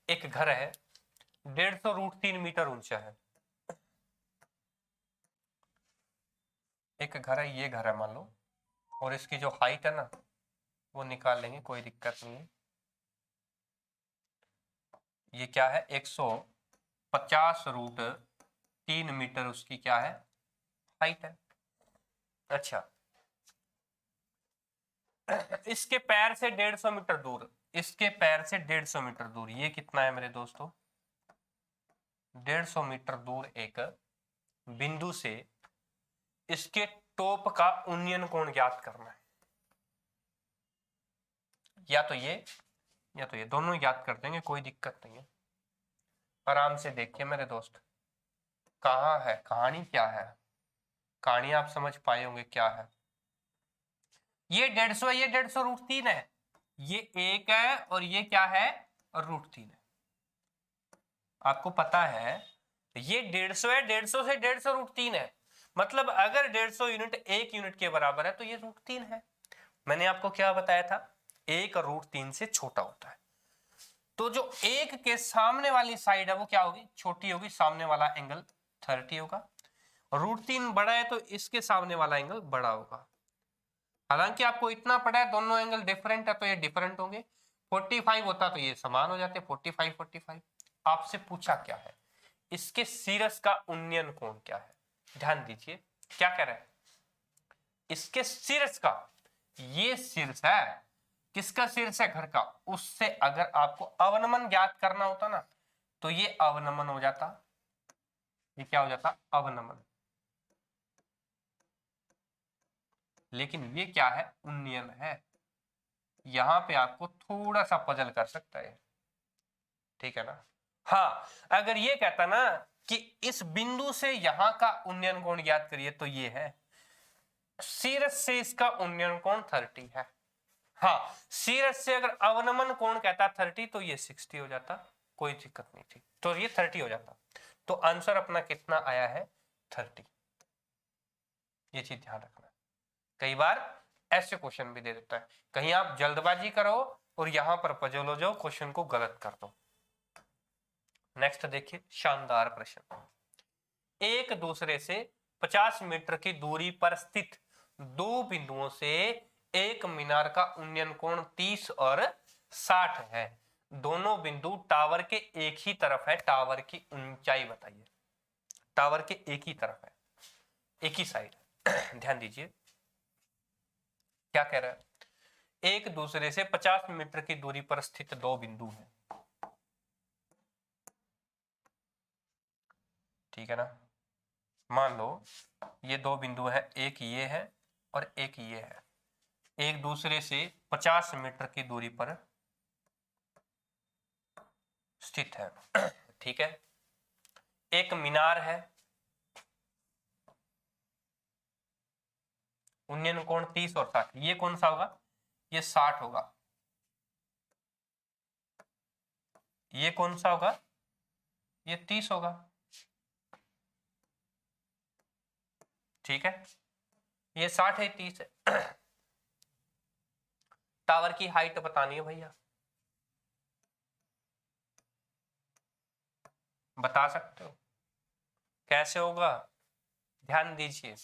S1: एक घर है 150 √3 मीटर ऊंचा है। एक घर है, ये घर है मान लो, और इसकी जो हाइट है ना वो निकाल लेंगे, कोई दिक्कत नहीं है। ये क्या है? 150 √3 मीटर उसकी क्या है? हाइट है। अच्छा, इसके पैर से 150 मीटर दूर, इसके पैर से 150 मीटर दूर, ये कितना है मेरे दोस्तों? 150 मीटर दूर एक बिंदु से इसके टॉप का उन्नयन कोण ज्ञात करना है। या तो ये या तो ये, दोनों ज्ञात कर देंगे, कोई दिक्कत नहीं है। आराम से देखिए मेरे दोस्त, कहाँ है कहानी, क्या है कहानी, आप समझ पाए होंगे क्या है। ये 150 है, ये 150 √3 है, ये एक है और ये क्या है? और √3 है। आपको पता है ये 150 है, 150 से 150 √3 है, मतलब अगर 150 यूनिट एक यूनिट के बराबर है तो ये √3 है। मैंने आपको क्या बताया था? एक √3 से छोटा होता है। तो जो एक के सामने वाली साइड है वो क्या होगी? छोटी होगी, सामने वाला एंगल 30 होगा। √3 बड़ा है तो इसके सामने वाला एंगल बड़ा होगा। हालांकि आपको इतना पता है दोनों एंगल डिफरेंट है तो ये डिफरेंट होंगे। 45 होता तो ये समान हो जाते, 45 आपसे पूछा क्या है? इसके शीर्ष का उन्नयन कोण क्या है? ध्यान दीजिए क्या कह रहा है? इसके शीर्ष का, ये शीर्ष है, किसका शीर्ष है? घर का। उससे अगर आपको अवनमन ज्ञात करना होता ना तो ये अवनमन हो जाता। ये क्या हो जाता? अवनमन। लेकिन ये क्या है? उन्नयन है। यहां पे आपको थोड़ा सा पजल कर सकता है, ठीक है ना। हाँ, अगर ये कहता ना कि इस बिंदु से यहां का उन्नयन कोण ज्ञात करिए तो ये है, शीर्ष से इसका उन्नयन कोण 30 है। हाँ, शीर्ष से अगर अवनमन कोण कहता 30 तो ये 60 हो जाता, कोई दिक्कत नहीं थी, तो ये 30 हो जाता। तो आंसर अपना कितना आया है? 30। ये चीज ध्यान रखना, कई बार ऐसे क्वेश्चन भी दे देता है, कहीं आप जल्दबाजी करो और यहां पर पजल हो जाओ, क्वेश्चन को गलत कर दो। नेक्स्ट देखिए, शानदार प्रश्न। एक दूसरे से 50 मीटर की दूरी पर स्थित दो बिंदुओं से एक मीनार का उन्नयन कोण 30 और 60 है। दोनों बिंदु टावर के एक ही तरफ है, टावर की ऊंचाई बताइए। टावर के एक ही तरफ है, एक ही साइड। ध्यान दीजिए क्या कह रहा है? एक दूसरे से 50 मीटर की दूरी पर स्थित दो बिंदु हैं, ठीक है ना। मान लो ये दो बिंदु है, एक ये है और एक ये है, एक दूसरे से 50 मीटर की दूरी पर स्थित है, ठीक है। एक मीनार है, उन्नयन कोण 30 और 60, ये कौन सा होगा, ये 60 होगा, ये कौन सा होगा, ये 30 होगा, ठीक है। ये 60 है, 30 है। टावर की हाइट बतानी है भैया, बता सकते हो कैसे होगा, ध्यान दीजिए,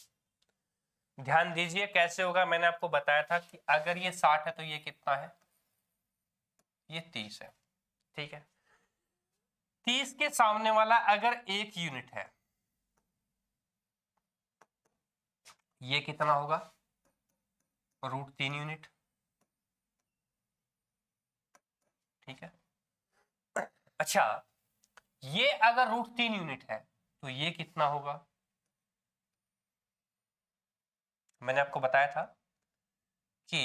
S1: ध्यान दीजिए कैसे होगा। मैंने आपको बताया था कि अगर ये 60 है तो ये कितना है, ये 30 है, ठीक है। 30 के सामने वाला अगर 1 यूनिट है, ये कितना होगा, √3 यूनिट, ठीक है। अच्छा, ये अगर √3 यूनिट है तो ये कितना होगा, मैंने आपको बताया था कि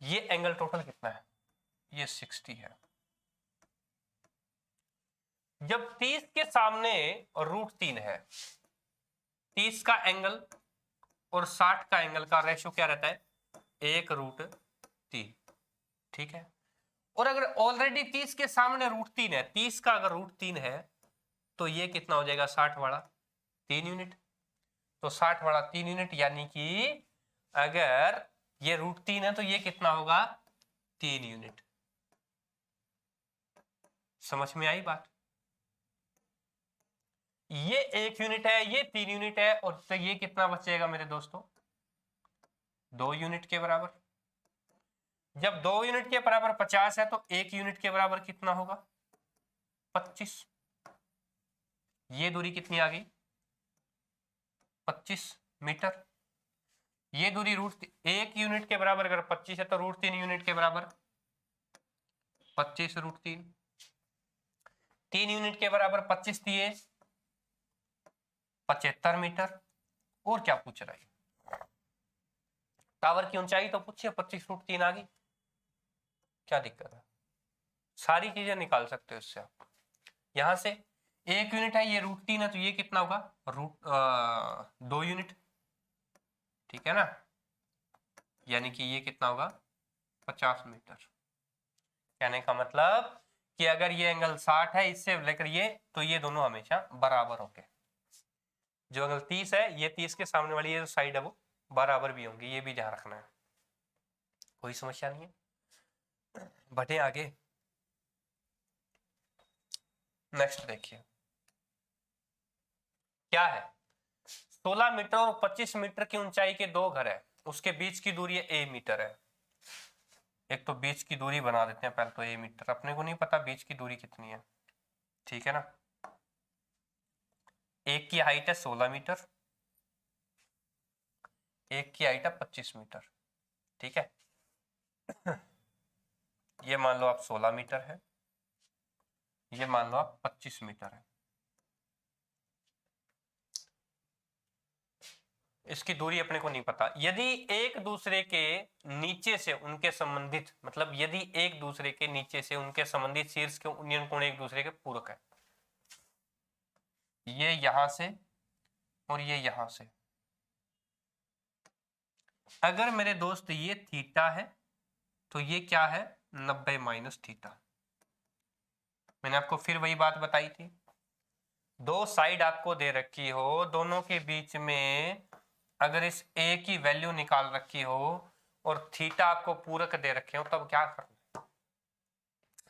S1: ये एंगल टोटल कितना है, ये 60 है। जब 30 के सामने √3 है, 30 का एंगल और 60 का एंगल का रेशो क्या रहता है, 1√3, ठीक है। और अगर ऑलरेडी 30 के सामने √3 है, 30 का अगर √3 है तो ये कितना हो जाएगा, 60 वाला 3 यूनिट, तो 60 वाला 3 यूनिट, यानी कि अगर ये √3 है तो ये कितना होगा, 3 यूनिट। समझ में आई बात, ये 1 यूनिट है, ये 3 यूनिट है, और तो ये कितना बचेगा मेरे दोस्तों, 2 यूनिट के बराबर। जब 2 यूनिट के बराबर 50 है तो 1 यूनिट के बराबर कितना होगा, 25। ये दूरी कितनी आ गई, 25 मीटर। ये दूरी √1 यूनिट के बराबर अगर 25 है तो √3 यूनिट के बराबर 25 √3, 3 यूनिट के बराबर 25 दिए 75 मीटर। और क्या पूछ रहा है, टावर की ऊंचाई तो पूछिए, 25 √3 आ गई, क्या दिक्कत है, सारी चीजें निकाल सकते हो इससे आप। यहां से 1 यूनिट है, ये √3 है, तो ये कितना होगा, 2 यूनिट, ठीक है ना, यानी कि ये कितना होगा, 50 मीटर। कहने का मतलब कि अगर ये एंगल 60 है इससे लेकर ये, तो ये दोनों हमेशा बराबर होंगे। जो एंगल 30 है, ये 30 के सामने वाली ये जो साइड है वो बराबर भी होंगी, ये भी ध्यान रखना है, कोई समस्या नहीं है। बढ़े आगे, नेक्स्ट देखिए क्या है, 16 मीटर और 25 मीटर की ऊंचाई के दो घर है, उसके बीच की दूरी A मीटर है। एक तो बीच की दूरी बना देते हैं पहले, तो A मीटर, अपने को नहीं पता बीच की दूरी कितनी है, ठीक है ना। एक की हाइट है 16 मीटर, एक की हाइट है 25 मीटर, ठीक है। ये मान लो आप 16 मीटर है, ये मान लो आप 25 मीटर है, इसकी दूरी अपने को नहीं पता। यदि एक दूसरे के नीचे से उनके संबंधित, मतलब यदि एक दूसरे के नीचे से उनके संबंधित शीर्ष के उन्नयन कोण एक दूसरे के पूरक है, ये यहां से और ये यहां से, अगर मेरे दोस्त ये थीटा है तो ये क्या है, 90 - थीटा। मैंने आपको फिर वही बात बताई थी, दो साइड आपको दे रखी हो, दोनों के बीच में अगर इस ए की वैल्यू निकाल रखी हो और थीटा आपको पूरक दे रखे हो, तब क्या करना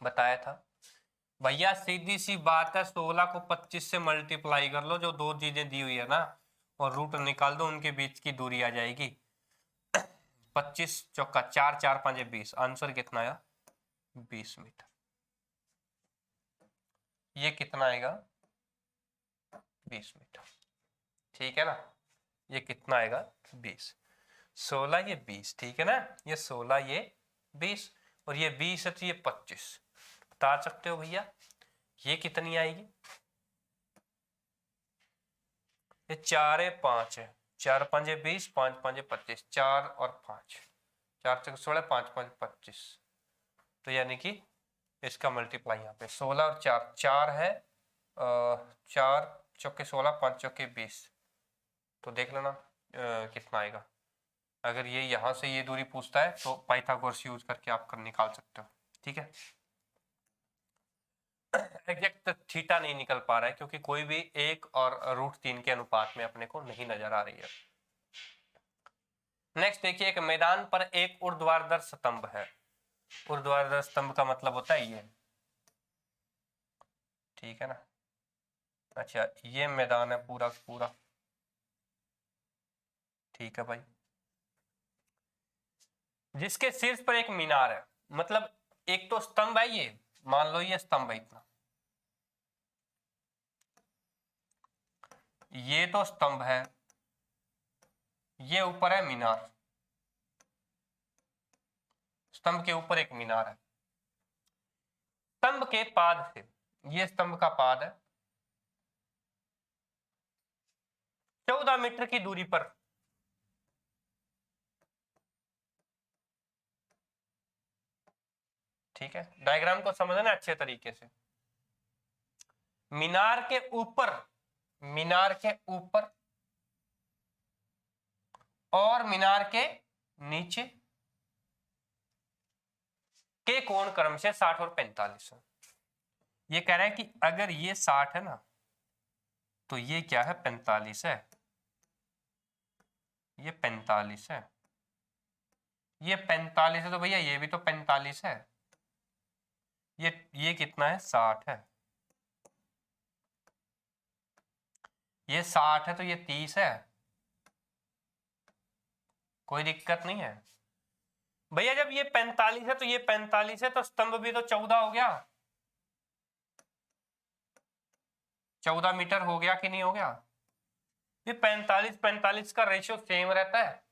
S1: बताया था भैया, सीधी सी बात है, 16 को 25 से मल्टीप्लाई कर लो, जो दो चीजें दी हुई है ना, और रूट निकाल दो, उनके बीच की दूरी आ जाएगी। 25 चौका 4, 4 5 20, आंसर कितना आया, 20 मीटर। ये कितना आएगा, 20 मीटर, ठीक है ना, ये कितना आएगा, 20। 16 ये 20, ठीक है ना, ये 16 ये 20 और ये 20 है तो ये 25। बता सकते हो भैया ये कितनी आएगी? ये 4 है 5 है, 4 5 20, 5 5 25, 4 और 5, 4 से 16, 5 5 25, तो यानी कि इसका मल्टीप्लाई यहाँ पे 16 और 4, 4 है 4 चौके 16, 5 चौके 20, तो देख लेना कितना आएगा। अगर ये यहाँ से ये दूरी पूछता है तो पाइथागोरस यूज करके आप कर निकाल सकते हो, ठीक है। एग्जैक्ट थीटा नहीं निकल पा रहा है क्योंकि कोई भी 1 और √3 के अनुपात में अपने को नहीं नजर आ रही है। नेक्स्ट देखिए, एक मैदान पर एक ऊर्ध्वाधर स्तंभ है। ऊर्ध्वाधर स्तंभ का मतलब होता है ये, ठीक है ना। अच्छा ये मैदान है पूरा पूरा, ठीक है भाई, जिसके शीर्ष पर एक मीनार है। मतलब एक तो स्तंभ है, ये मान लो ये स्तंभ है इतना, ये तो स्तंभ है, ये ऊपर है मीनार, स्तंभ के ऊपर एक मीनार है। स्तंभ के पाद से, ये स्तंभ का पाद है, 14 मीटर की दूरी पर ठीक है, डायग्राम को समझना अच्छे तरीके से। मीनार के ऊपर, मीनार के ऊपर और मीनार के नीचे के कोण क्रम से 60 और 45 है। ये कह रहा है कि अगर ये 60 है ना तो ये क्या है 45 है, ये 45 है, ये 45 है तो भैया ये भी तो 45 है, ये कितना है 60 है, ये 60 है तो ये 30 है, कोई दिक्कत नहीं है भैया। जब ये 45 है तो ये 45 है तो स्तंभ भी तो 14 हो गया, 14 मीटर हो गया कि नहीं हो गया? ये 45 45 का रेशियो सेम रहता है,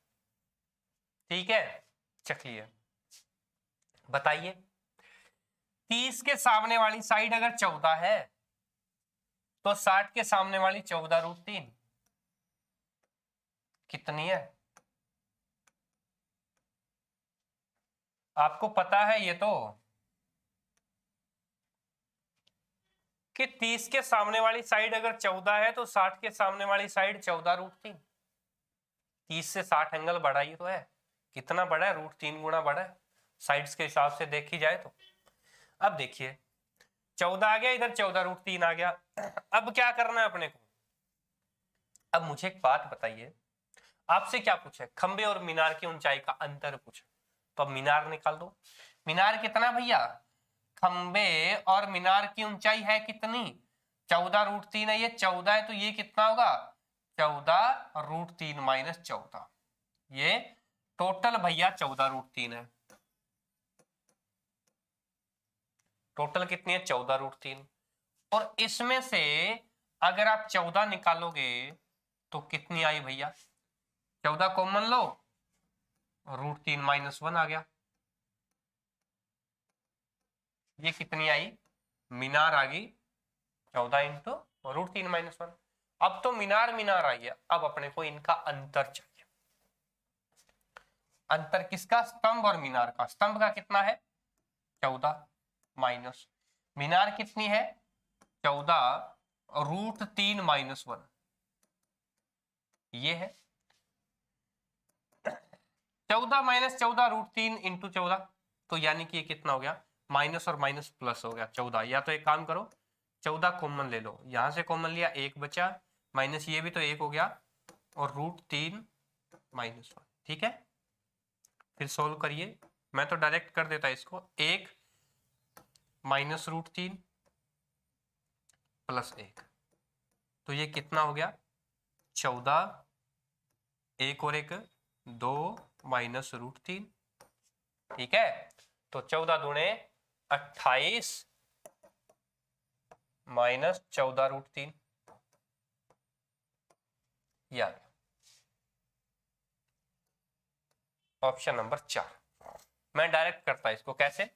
S1: ठीक है। चलिए बताइए, 30 के सामने वाली साइड अगर 14 है तो 60 के सामने वाली 14√3 कितनी है? आपको पता है ये तो कि 30 के सामने वाली साइड अगर 14 है तो 60 के सामने वाली साइड 14√3। 30 से 60 एंगल बढ़ा ही तो है, कितना बड़ा है? √3 गुना बड़ा है साइड्स के हिसाब से देखी जाए तो। अब देखिए 14 आ गया, इधर 14√3 आ गया। अब क्या करना है अपने को? अब मुझे एक बात बताइए, आपसे क्या पूछे? खंबे और मीनार की ऊंचाई का अंतर पूछे, तो अब मीनार निकाल दो। मीनार कितना भैया? खंबे और मीनार की ऊंचाई है कितनी? 14√3 है, ये 14 है तो ये कितना होगा? 14√3 माइनस 14, ये टोटल भैया 14√3 है। टोटल कितनी है? 14√3। और इसमें से अगर आप 14 निकालोगे तो कितनी आई भैया? 14 कॉमन लो, √3 माइनस 1 आ गया। ये कितनी आई? मीनार आ गई 14 इंटू √3 माइनस 1। अब तो मीनार मीनार आई है, अब अपने को इनका अंतर चाहिए। अंतर किसका? स्तंभ और मीनार का। स्तंभ का कितना है? 14 माइनस, मीनार कितनी है? 14√3 माइनस 1, ये है 14 माइनस 14 √3 इंटू 14, तो यानी कि ये कितना हो गया? माइनस और माइनस प्लस हो गया 14। या तो एक काम करो 14 कॉमन ले लो, यहां से कॉमन लिया, एक बचा, माइनस ये भी तो एक हो गया, और √3 माइनस 1, ठीक है। फिर सोल्व करिए, मैं तो डायरेक्ट कर देता इसको, एक माइनस √3 प्लस 1, तो ये कितना हो गया? 14, एक और एक 2 माइनस √3, ठीक है। तो 14 दूणे 28 माइनस 14√3, ये आ गया। Option number 4। मैं डायरेक्ट करता इसको, कैसे?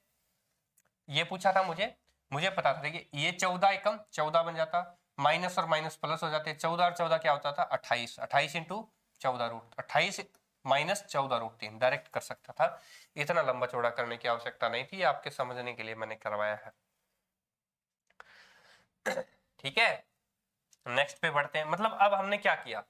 S1: ये पूछा था मुझे, मुझे पता था, देखिए ये 14 एकम 14 बन जाता, माइनस और माइनस प्लस हो जाते, 14 और 14 क्या होता था 28, 28 into 14 root 28 minus 14 root 3, direct कर सकता था। इतना लंबा चौड़ा करने की आवश्यकता नहीं थी, आपके समझने के लिए मैंने करवाया है। ठीक है, नेक्स्ट पे बढ़ते हैं। मतलब अब हमने क्या किया,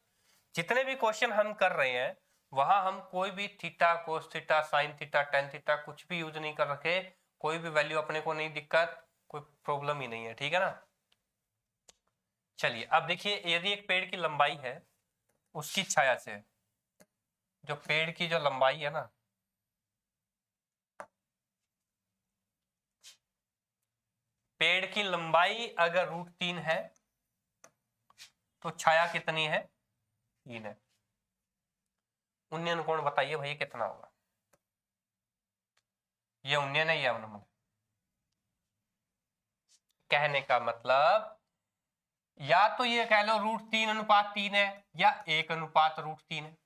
S1: जितने भी क्वेश्चन हम कर रहे हैं वहां हम कोई भी theta, cos theta, sine theta, tan theta कुछ भी यूज नहीं कर रखे, कोई भी वैल्यू अपने को नहीं दिक्कत, कोई प्रॉब्लम ही नहीं है, ठीक है ना। चलिए अब देखिए, यदि एक पेड़ की लंबाई है उसकी छाया से, जो पेड़ की जो लंबाई है ना, पेड़ की लंबाई अगर √3 है तो छाया कितनी है, 3 है। उन्नयन कोण बताइए भैया कितना होगा? ये उन्नयन है, ये अवनमन। कहने का मतलब या तो ये कह लो √3:3 है, या 1:√3 है,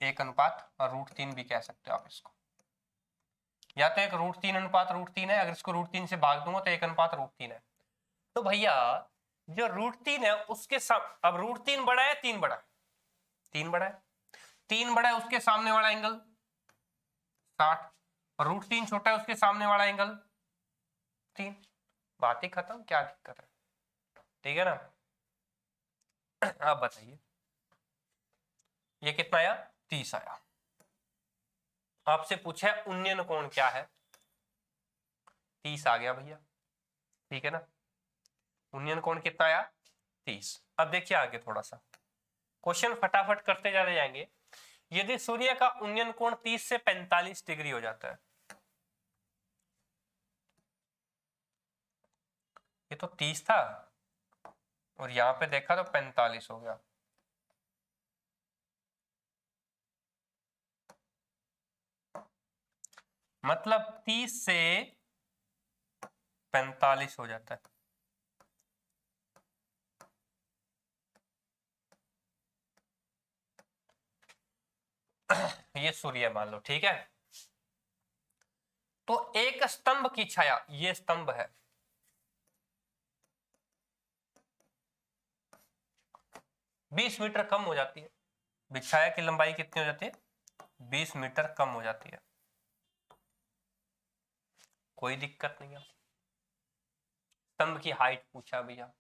S1: 1 और √3 भी कह सकते हो आप इसको, या तो एक √3:√3 है, अगर इसको √3 से भाग दूंगा तो 1:√3 है। तो भैया जो √3 है उसके अब √3 बड़ा है, 3 बड़ा है, 3 बड़ा है, 3 बड़ा है, उसके सामने वाला एंगल 60, और √3 छोटा है, उसके सामने वाला एंगल 3, बात ही खत्म, क्या दिक्कत है, ठीक है ना। अब बताइए ये कितना आया, 30 आया। आपसे पूछा है उन्नयन कोण क्या है, 30 आ गया भैया, ठीक है ना। उन्नयन कोण कितना आया, 30। अब देखिए आगे थोड़ा सा क्वेश्चन फटाफट करते चले जाएंगे। यदि सूर्य का उन्नयन कोण 30 से 45 डिग्री हो जाता है, ये तो 30 था और यहां पे देखा तो 45 हो गया, मतलब 30 से 45 हो जाता है। ये सूर्य मान लो, ठीक है। तो एक स्तंभ की छाया, ये स्तंभ है, 20 मीटर कम हो जाती है, छाया की लंबाई कितनी हो जाती है, 20 मीटर कम हो जाती है, कोई दिक्कत नहीं है। स्तंभ की हाइट पूछा भैया।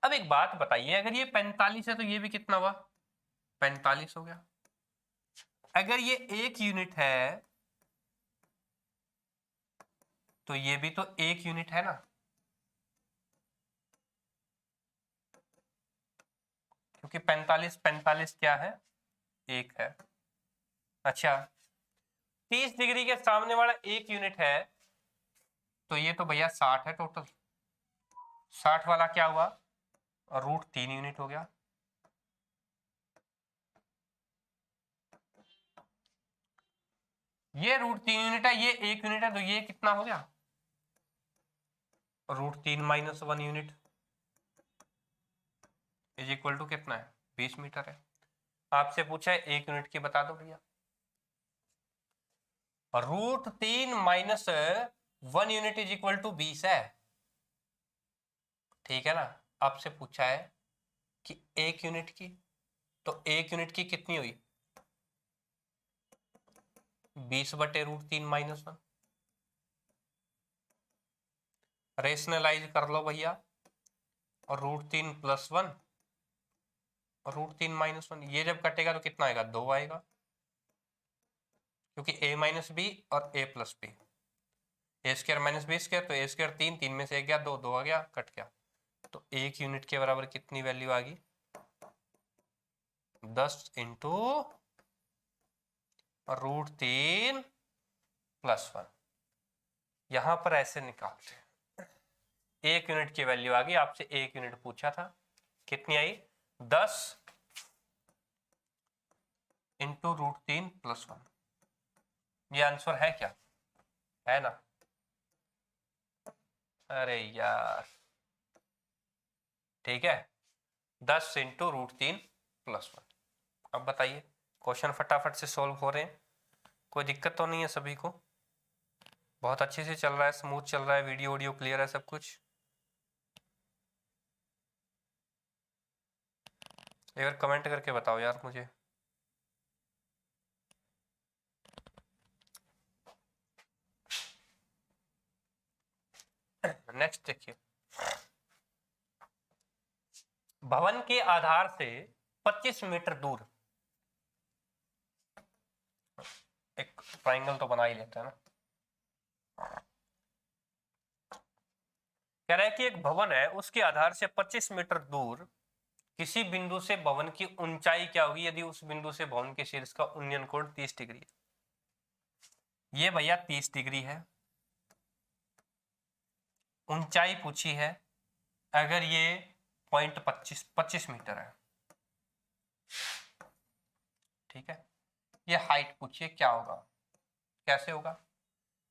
S1: अब एक बात बताइए, अगर ये 45 है तो ये भी कितना हुआ, 45 हो गया। अगर ये 1 यूनिट है तो ये भी तो 1 यूनिट है ना, क्योंकि 45 45 क्या है, 1 है। अच्छा 30 डिग्री के सामने वाला 1 यूनिट है, तो ये तो भैया 60 है टोटल, 60 वाला क्या हुआ, और √3 यूनिट हो गया। ये √3 यूनिट है, ये 1 यूनिट है, तो ये कितना हो गया, √3 - 1 यूनिट इज इक्वल टू कितना है, 20 मीटर है। आपसे पूछा है 1 यूनिट की बता दो भैया, √3 - 1 यूनिट इज इक्वल टू 20 है, ठीक है ना। आपसे पूछा है कि 1 यूनिट की, तो 1 यूनिट की कितनी हुई, 20/√3 - 1। रेशनलाइज कर लो भैया, और √3 + 1 और √3 - 1, ये जब कटेगा तो कितना आएगा, 2 आएगा, क्योंकि a - b और a + b, a² - b², तो a² 3, 3 में से 1 गया, 2 2 आ गया, कट गया, तो 1 यूनिट के बराबर कितनी वैल्यू आ गई, 10 इंटू √3 + 1। यहां पर ऐसे निकालते हैं, 1 यूनिट की वैल्यू आ गई, आपसे 1 यूनिट पूछा था, कितनी आई, 10 इंटू √3 + 1। ये आंसर है क्या, है ना। अरे यार, ठीक है, 10 इंटू √3 + 1। अब बताइए क्वेश्चन फटाफट से सॉल्व हो रहे हैं, कोई दिक्कत तो नहीं है सभी को? बहुत अच्छे से चल रहा है, स्मूथ चल रहा है, वीडियो ऑडियो क्लियर है सब कुछ? एक बार कमेंट करके बताओ यार मुझे। नेक्स्ट देखिए, भवन के आधार से 25 मीटर दूर, एक ट्रायंगल तो बना ही लेते हैं ना। कह रहा है कि एक भवन है, उसके आधार से 25 मीटर दूर किसी बिंदु से भवन की ऊंचाई क्या होगी यदि उस बिंदु से भवन के शीर्ष का उन्नयन कोण 30 डिग्री है। ये भैया 30 डिग्री है, ऊंचाई पूछी है, अगर ये पॉइंट 25 मीटर है, ठीक है। ये हाइट पूछिए क्या होगा, कैसे होगा?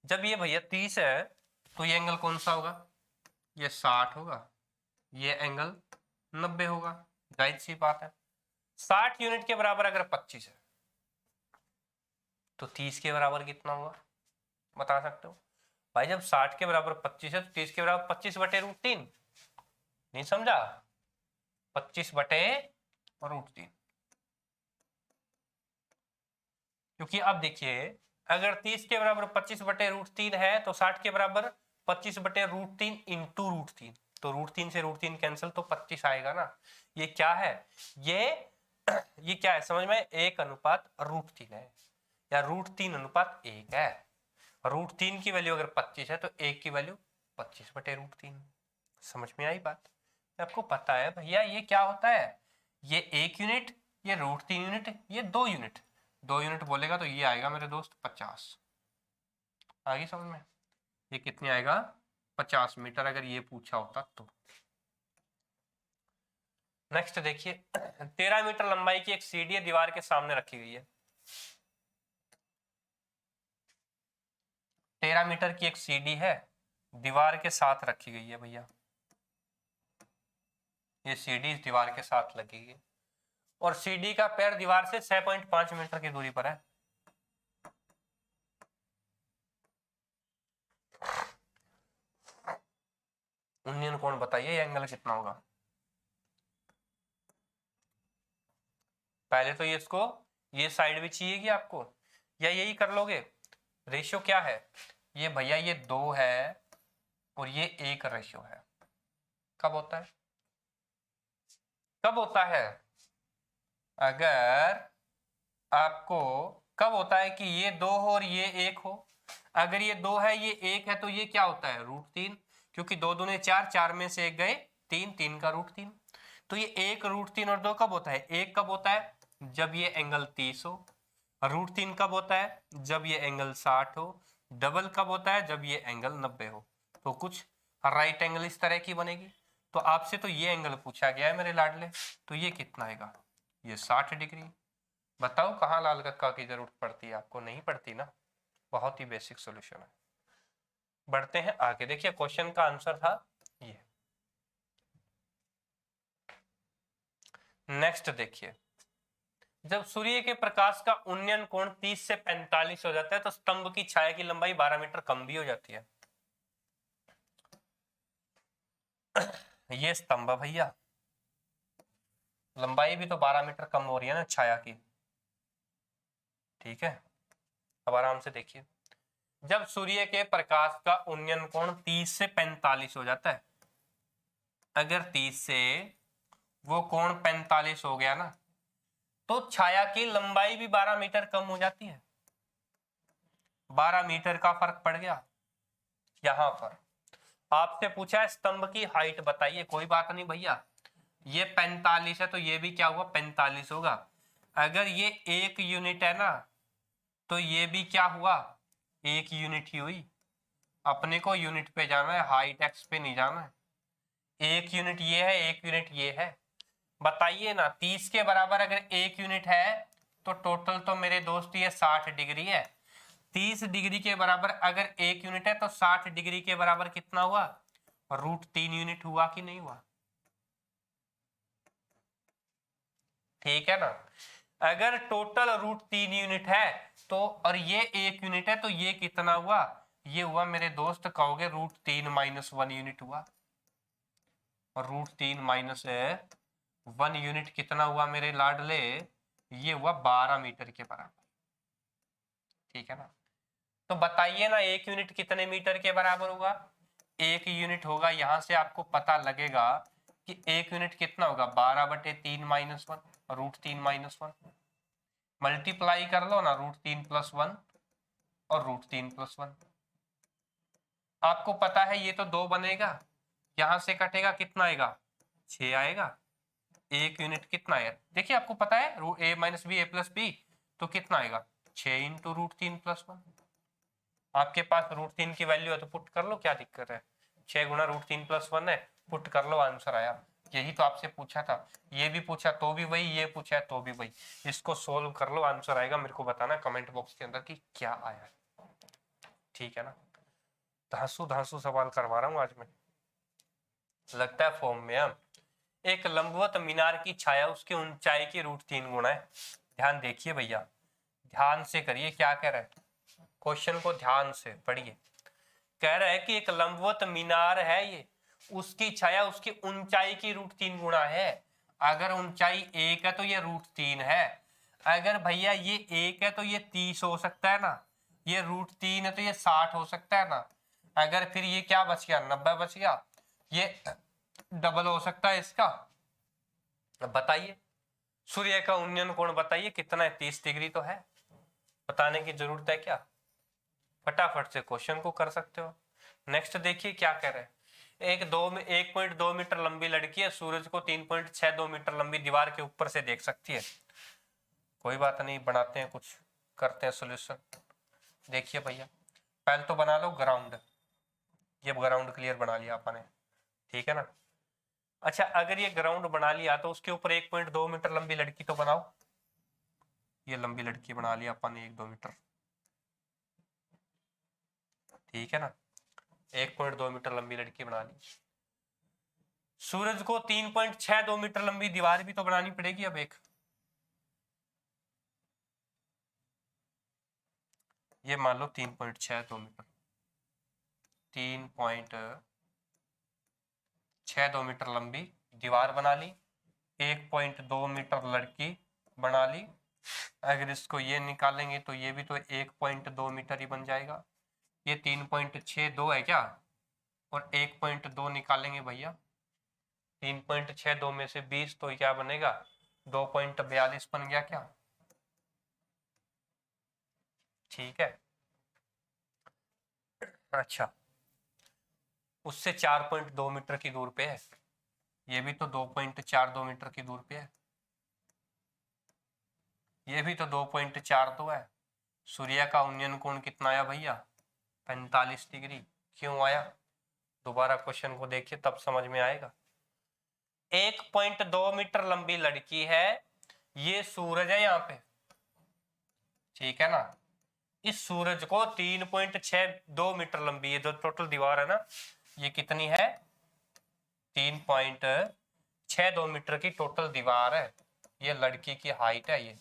S1: जब ये भैया 30 है तो ये एंगल कौन सा होगा? ये 60 होगा, ये एंगल 90 होगा, जाहिर सी बात है। 60 यूनिट के बराबर अगर 25 है तो 30 के बराबर कितना होगा, बता सकते हो? भाई जब 60 के बराबर 25 है तो 30 के बराबर 25/√3, नहीं समझा? 25/√3। क्योंकि अब देखिए, अगर 30 के बराबर 25/√3 है तो 60 के बराबर 25/√3 इंटू √3, तो √3 से √3 कैंसिल, तो 25 आएगा ना। ये क्या है? ये क्या है समझ में? 1:√3 है, या √3:1 है। √3 की वैल्यू अगर 25 है तो 1 की वैल्यू 25/√3। समझ में आई बात? आपको पता है भैया ये क्या होता है, ये 1 यूनिट, ये √3 यूनिट, ये 2 यूनिट। 2 यूनिट बोलेगा तो ये आएगा मेरे दोस्त 50। आगे समझ में? ये कितने आएगा? 50 मीटर, अगर ये पूछा होता तो। नेक्स्ट देखिए, 13 मीटर लंबाई की एक सीढ़ी दीवार के सामने रखी गई है। 13 मीटर की एक सीढ़ी है, दीवार के साथ रखी गई है भैया। ये सीढ़ी इस दीवार के साथ लगी है और सीढ़ी का पैर दीवार से 6.5 मीटर की दूरी पर है। उन्नयन कोण बताइए, एंगल कितना होगा? पहले तो ये इसको, ये साइड भी चाहिए कि आपको, या यही कर लोगे? रेशियो क्या है ये भैया? ये 2 है और ये 1 रेशियो है। कब होता है? कब होता है? अगर आपको कब होता है कि ये 2 हो और ये 1 हो? अगर ये 2 है ये 1 है तो ये क्या होता है? √3, क्योंकि 2 दूने 4, 4 में से 1 गए 3, 3 का √3। तो ये 1 √3 और 2 कब होता है? 1 कब होता है? जब ये एंगल 30 हो। √3 कब होता है? जब ये एंगल 60 हो। डबल कब होता है? जब ये एंगल 90 हो। तो कुछ राइट एंगल इस तरह की बनेगी। तो आपसे तो ये एंगल पूछा गया है मेरे लाडले, तो ये कितना आएगा? ये 60 डिग्री। बताओ कहाँ लाल कक्का की जरूरत पड़ती है आपको? नहीं पड़ती ना, बहुत ही बेसिक सॉल्यूशन है। बढ़ते हैं आगे, देखिए क्वेश्चन का आंसर था ये। नेक्स्ट देखिए, जब सूर्य के प्रकाश का उन्नयन कोण 30 से 45 हो जाता है तो स्तंभ की छाया की लंबाई 12 मीटर कम भी हो जाती है। ये स्तंभ है भैया, लंबाई भी तो 12 मीटर कम हो रही है ना छाया की, ठीक है। अब आराम से देखिए, जब सूर्य के प्रकाश का उन्नयन कोण 30 से 45 हो जाता है, अगर 30 से वो कोण 45 हो गया ना, तो छाया की लंबाई भी 12 मीटर कम हो जाती है। 12 मीटर का फर्क पड़ गया। यहां पर आपसे पूछा है स्तंभ की हाइट बताइए, कोई बात नहीं भैया, ये 45 है तो ये भी क्या हुआ? 45 होगा। अगर ये 1 यूनिट है ना तो ये भी क्या हुआ? 1 यूनिट ही हुई। अपने को यूनिट पे जाना है, हाइट एक्स पे नहीं जाना है। 1 यूनिट ये है, 1 यूनिट ये है। बताइए ना, 30 के बराबर अगर 1 यूनिट है तो टोटल तो मेरे दोस्त ये 60 डिग्री है। 30 डिग्री के बराबर अगर 1 यूनिट है तो 60 डिग्री के बराबर कितना हुआ? √3 यूनिट हुआ कि नहीं हुआ? ठीक है ना। अगर टोटल √3 यूनिट है तो, और ये 1 यूनिट है, तो ये कितना हुआ? ये हुआ मेरे दोस्त, कहोगे √3 - 1 यूनिट हुआ। और √3 - 1 यूनिट कितना हुआ मेरे लाडले? ये हुआ 12 मीटर के बराबर। ठीक है ना? तो बताइए ना, 1 यूनिट कितने मीटर के बराबर होगा? 1 यूनिट होगा, यहां से आपको पता लगेगा कि 1 यूनिट कितना होगा? 12/3 - 1, √3 - 1। मल्टीप्लाई कर लो ना, √3 + 1 और √3 + 1। आपको पता है ये तो 2 बनेगा, यहां से कटेगा, कितना आएगा? 6 आएगा। 1 यूनिट कितना है? देखिए आपको पता है a - b a + b, तो कितना आएगा? 6 × √3 + 1। आपके पास √3 की वैल्यू है तो पुट कर लो, क्या दिक्कत है? 6 × √3 + 1 है, पुट कर लो, आंसर आया। यही तो आपसे पूछा था, ये भी पूछा तो भी वही, ये पूछा है तो भी वही। इसको सोल्व कर लो, आंसर आएगा। मेरे को बताना कमेंट बॉक्स के अंदर कि क्या आया है। ठीक है ना? धांसू धांसू सवाल करवा रहा हूं आज मैं, लगता है फॉर्म में। हम एक लंबवत मीनार की छाया उसकी ऊंचाई की √3 गुना है। ध्यान देखिए भैया, ध्यान से करिए क्या कह रहा है, क्वेश्चन को ध्यान से पढ़िए। कह रहा है कि एक लंबवत मीनार है, ये उसकी छाया उसकी ऊंचाई की √3 गुना है। अगर ऊंचाई 1 है तो ये √3 है। अगर भैया ये 1 है तो ये 30 हो सकता है ना, ये √3 है तो ये 60 हो सकता है ना। अगर फिर ये क्या बच गया? 90 बच गया। ये डबल हो सकता है इसका। अब बताइए, सूर्य का उन्नयन कोण बताइए कितना है? 30 डिग्री तो है, बताने की जरूरत है क्या? फटाफट से क्वेश्चन को कर सकते हो। नेक्स्ट देखिए क्या कह रहे हैं। 1.2 मीटर लंबी लड़की है, सूरज को 3.62 मीटर लंबी दीवार के ऊपर से देख सकती है। कोई बात नहीं, बनाते हैं कुछ, करते हैं सोल्यूशन। देखिए भैया, पहले तो बना लो ग्राउंड। ये ग्राउंड क्लियर बना लिया आपने, ठीक है ना? अच्छा, अगर ये ग्राउंड बना लिया तो उसके ऊपर 1.2 मीटर लंबी लड़की तो बनाओ। ये लंबी लड़की बना लिया अपन ने 1-2 मीटर, ठीक है ना? 1.2 मीटर लंबी लड़की बना ली। सूरज को 3.62 मीटर लंबी दीवार भी तो बनानी पड़ेगी। अब एक ये मान लो 3.62 मीटर, 3.62 मीटर लंबी दीवार बना ली, 1.2 मीटर लड़की बना ली। अगर इसको ये निकालेंगे तो ये भी तो 1.2 मीटर ही बन जाएगा। ये 3.62 है क्या? और 1.2 निकालेंगे भैया, 3.62 में से 20 तो क्या बनेगा? 2.42 बन गया क्या? ठीक है। अच्छा, उससे 4.2 मीटर की दूर पे है, ये भी तो 2.42 मीटर की दूर पे है, ये भी तो 2.42 है। सूर्य का उन्नयन कोण कितना आया भैया? 45 डिग्री। क्यों आया? दोबारा क्वेश्चन को देखिए तब समझ में आएगा। 1.2 मीटर लंबी लड़की है, ये सूरज है यहाँ पे, ठीक है ना? इस सूरज को 3.62 मीटर लंबी, ये जो टोटल दीवार है ना, ये कितनी है? 3.62 मीटर की टोटल दीवार है। ये लड़की की हाइट है, ये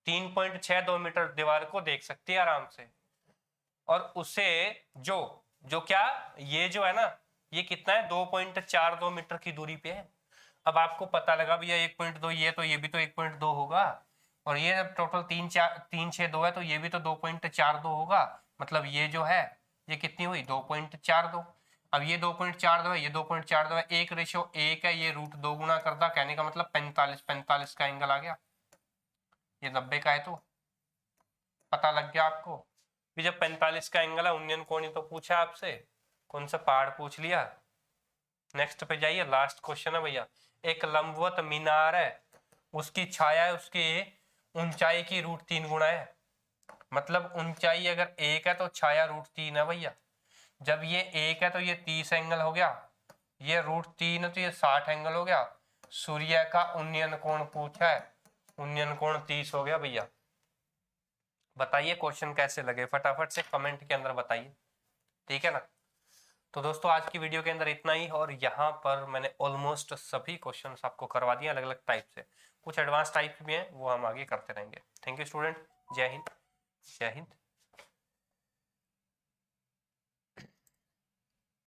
S1: 3.62 मीटर दीवार को देख सकती है आराम से। और उसे जो जो क्या, ये जो है ना, ये कितना है? 2.42 मीटर की दूरी पे है। अब आपको पता लगा भैया 1.2 ये, तो ये भी तो 1.2 होगा, और ये जब टोटल 3.6 2 है तो ये भी तो 2.42 होगा। मतलब ये जो है, ये कितनी हुई? 2.42। अब ये 2.42 है, ये 2.42 है, 1:1 है, ये √2 गुना करता, कहने का मतलब 45 का एंगल आ गया। ये 90 का है, तो पता लग गया आपको भी। जब 45 का एंगल है, उन्नयन कोण ही तो पूछा आपसे, कौन सा पहाड़ पूछ लिया। नेक्स्ट पे जाइए, लास्ट क्वेश्चन है भैया। एक लंबवत मीनार है, उसकी छाया है उसकी ऊंचाई की √3 गुना है। मतलब ऊंचाई अगर 1 है तो छाया √3 है भैया। जब ये 1 है तो ये 30 एंगल हो गया, ये √3 है तो ये 60 एंगल हो गया। सूर्य का उन्नयन कोण पूछा है, उन्नयन कोण 30 हो गया भैया। बताइए क्वेश्चन कैसे लगे, फटाफट से कमेंट के अंदर बताइए, ठीक है ना? तो दोस्तों आज की वीडियो के अंदर इतना ही, और यहाँ पर मैंने ऑलमोस्ट सभी क्वेश्चंस आपको करवा दिए अलग अलग टाइप से। कुछ एडवांस टाइप भी हैं, वो हम आगे करते रहेंगे। Thank you student. जय हिंद। जय हिंद।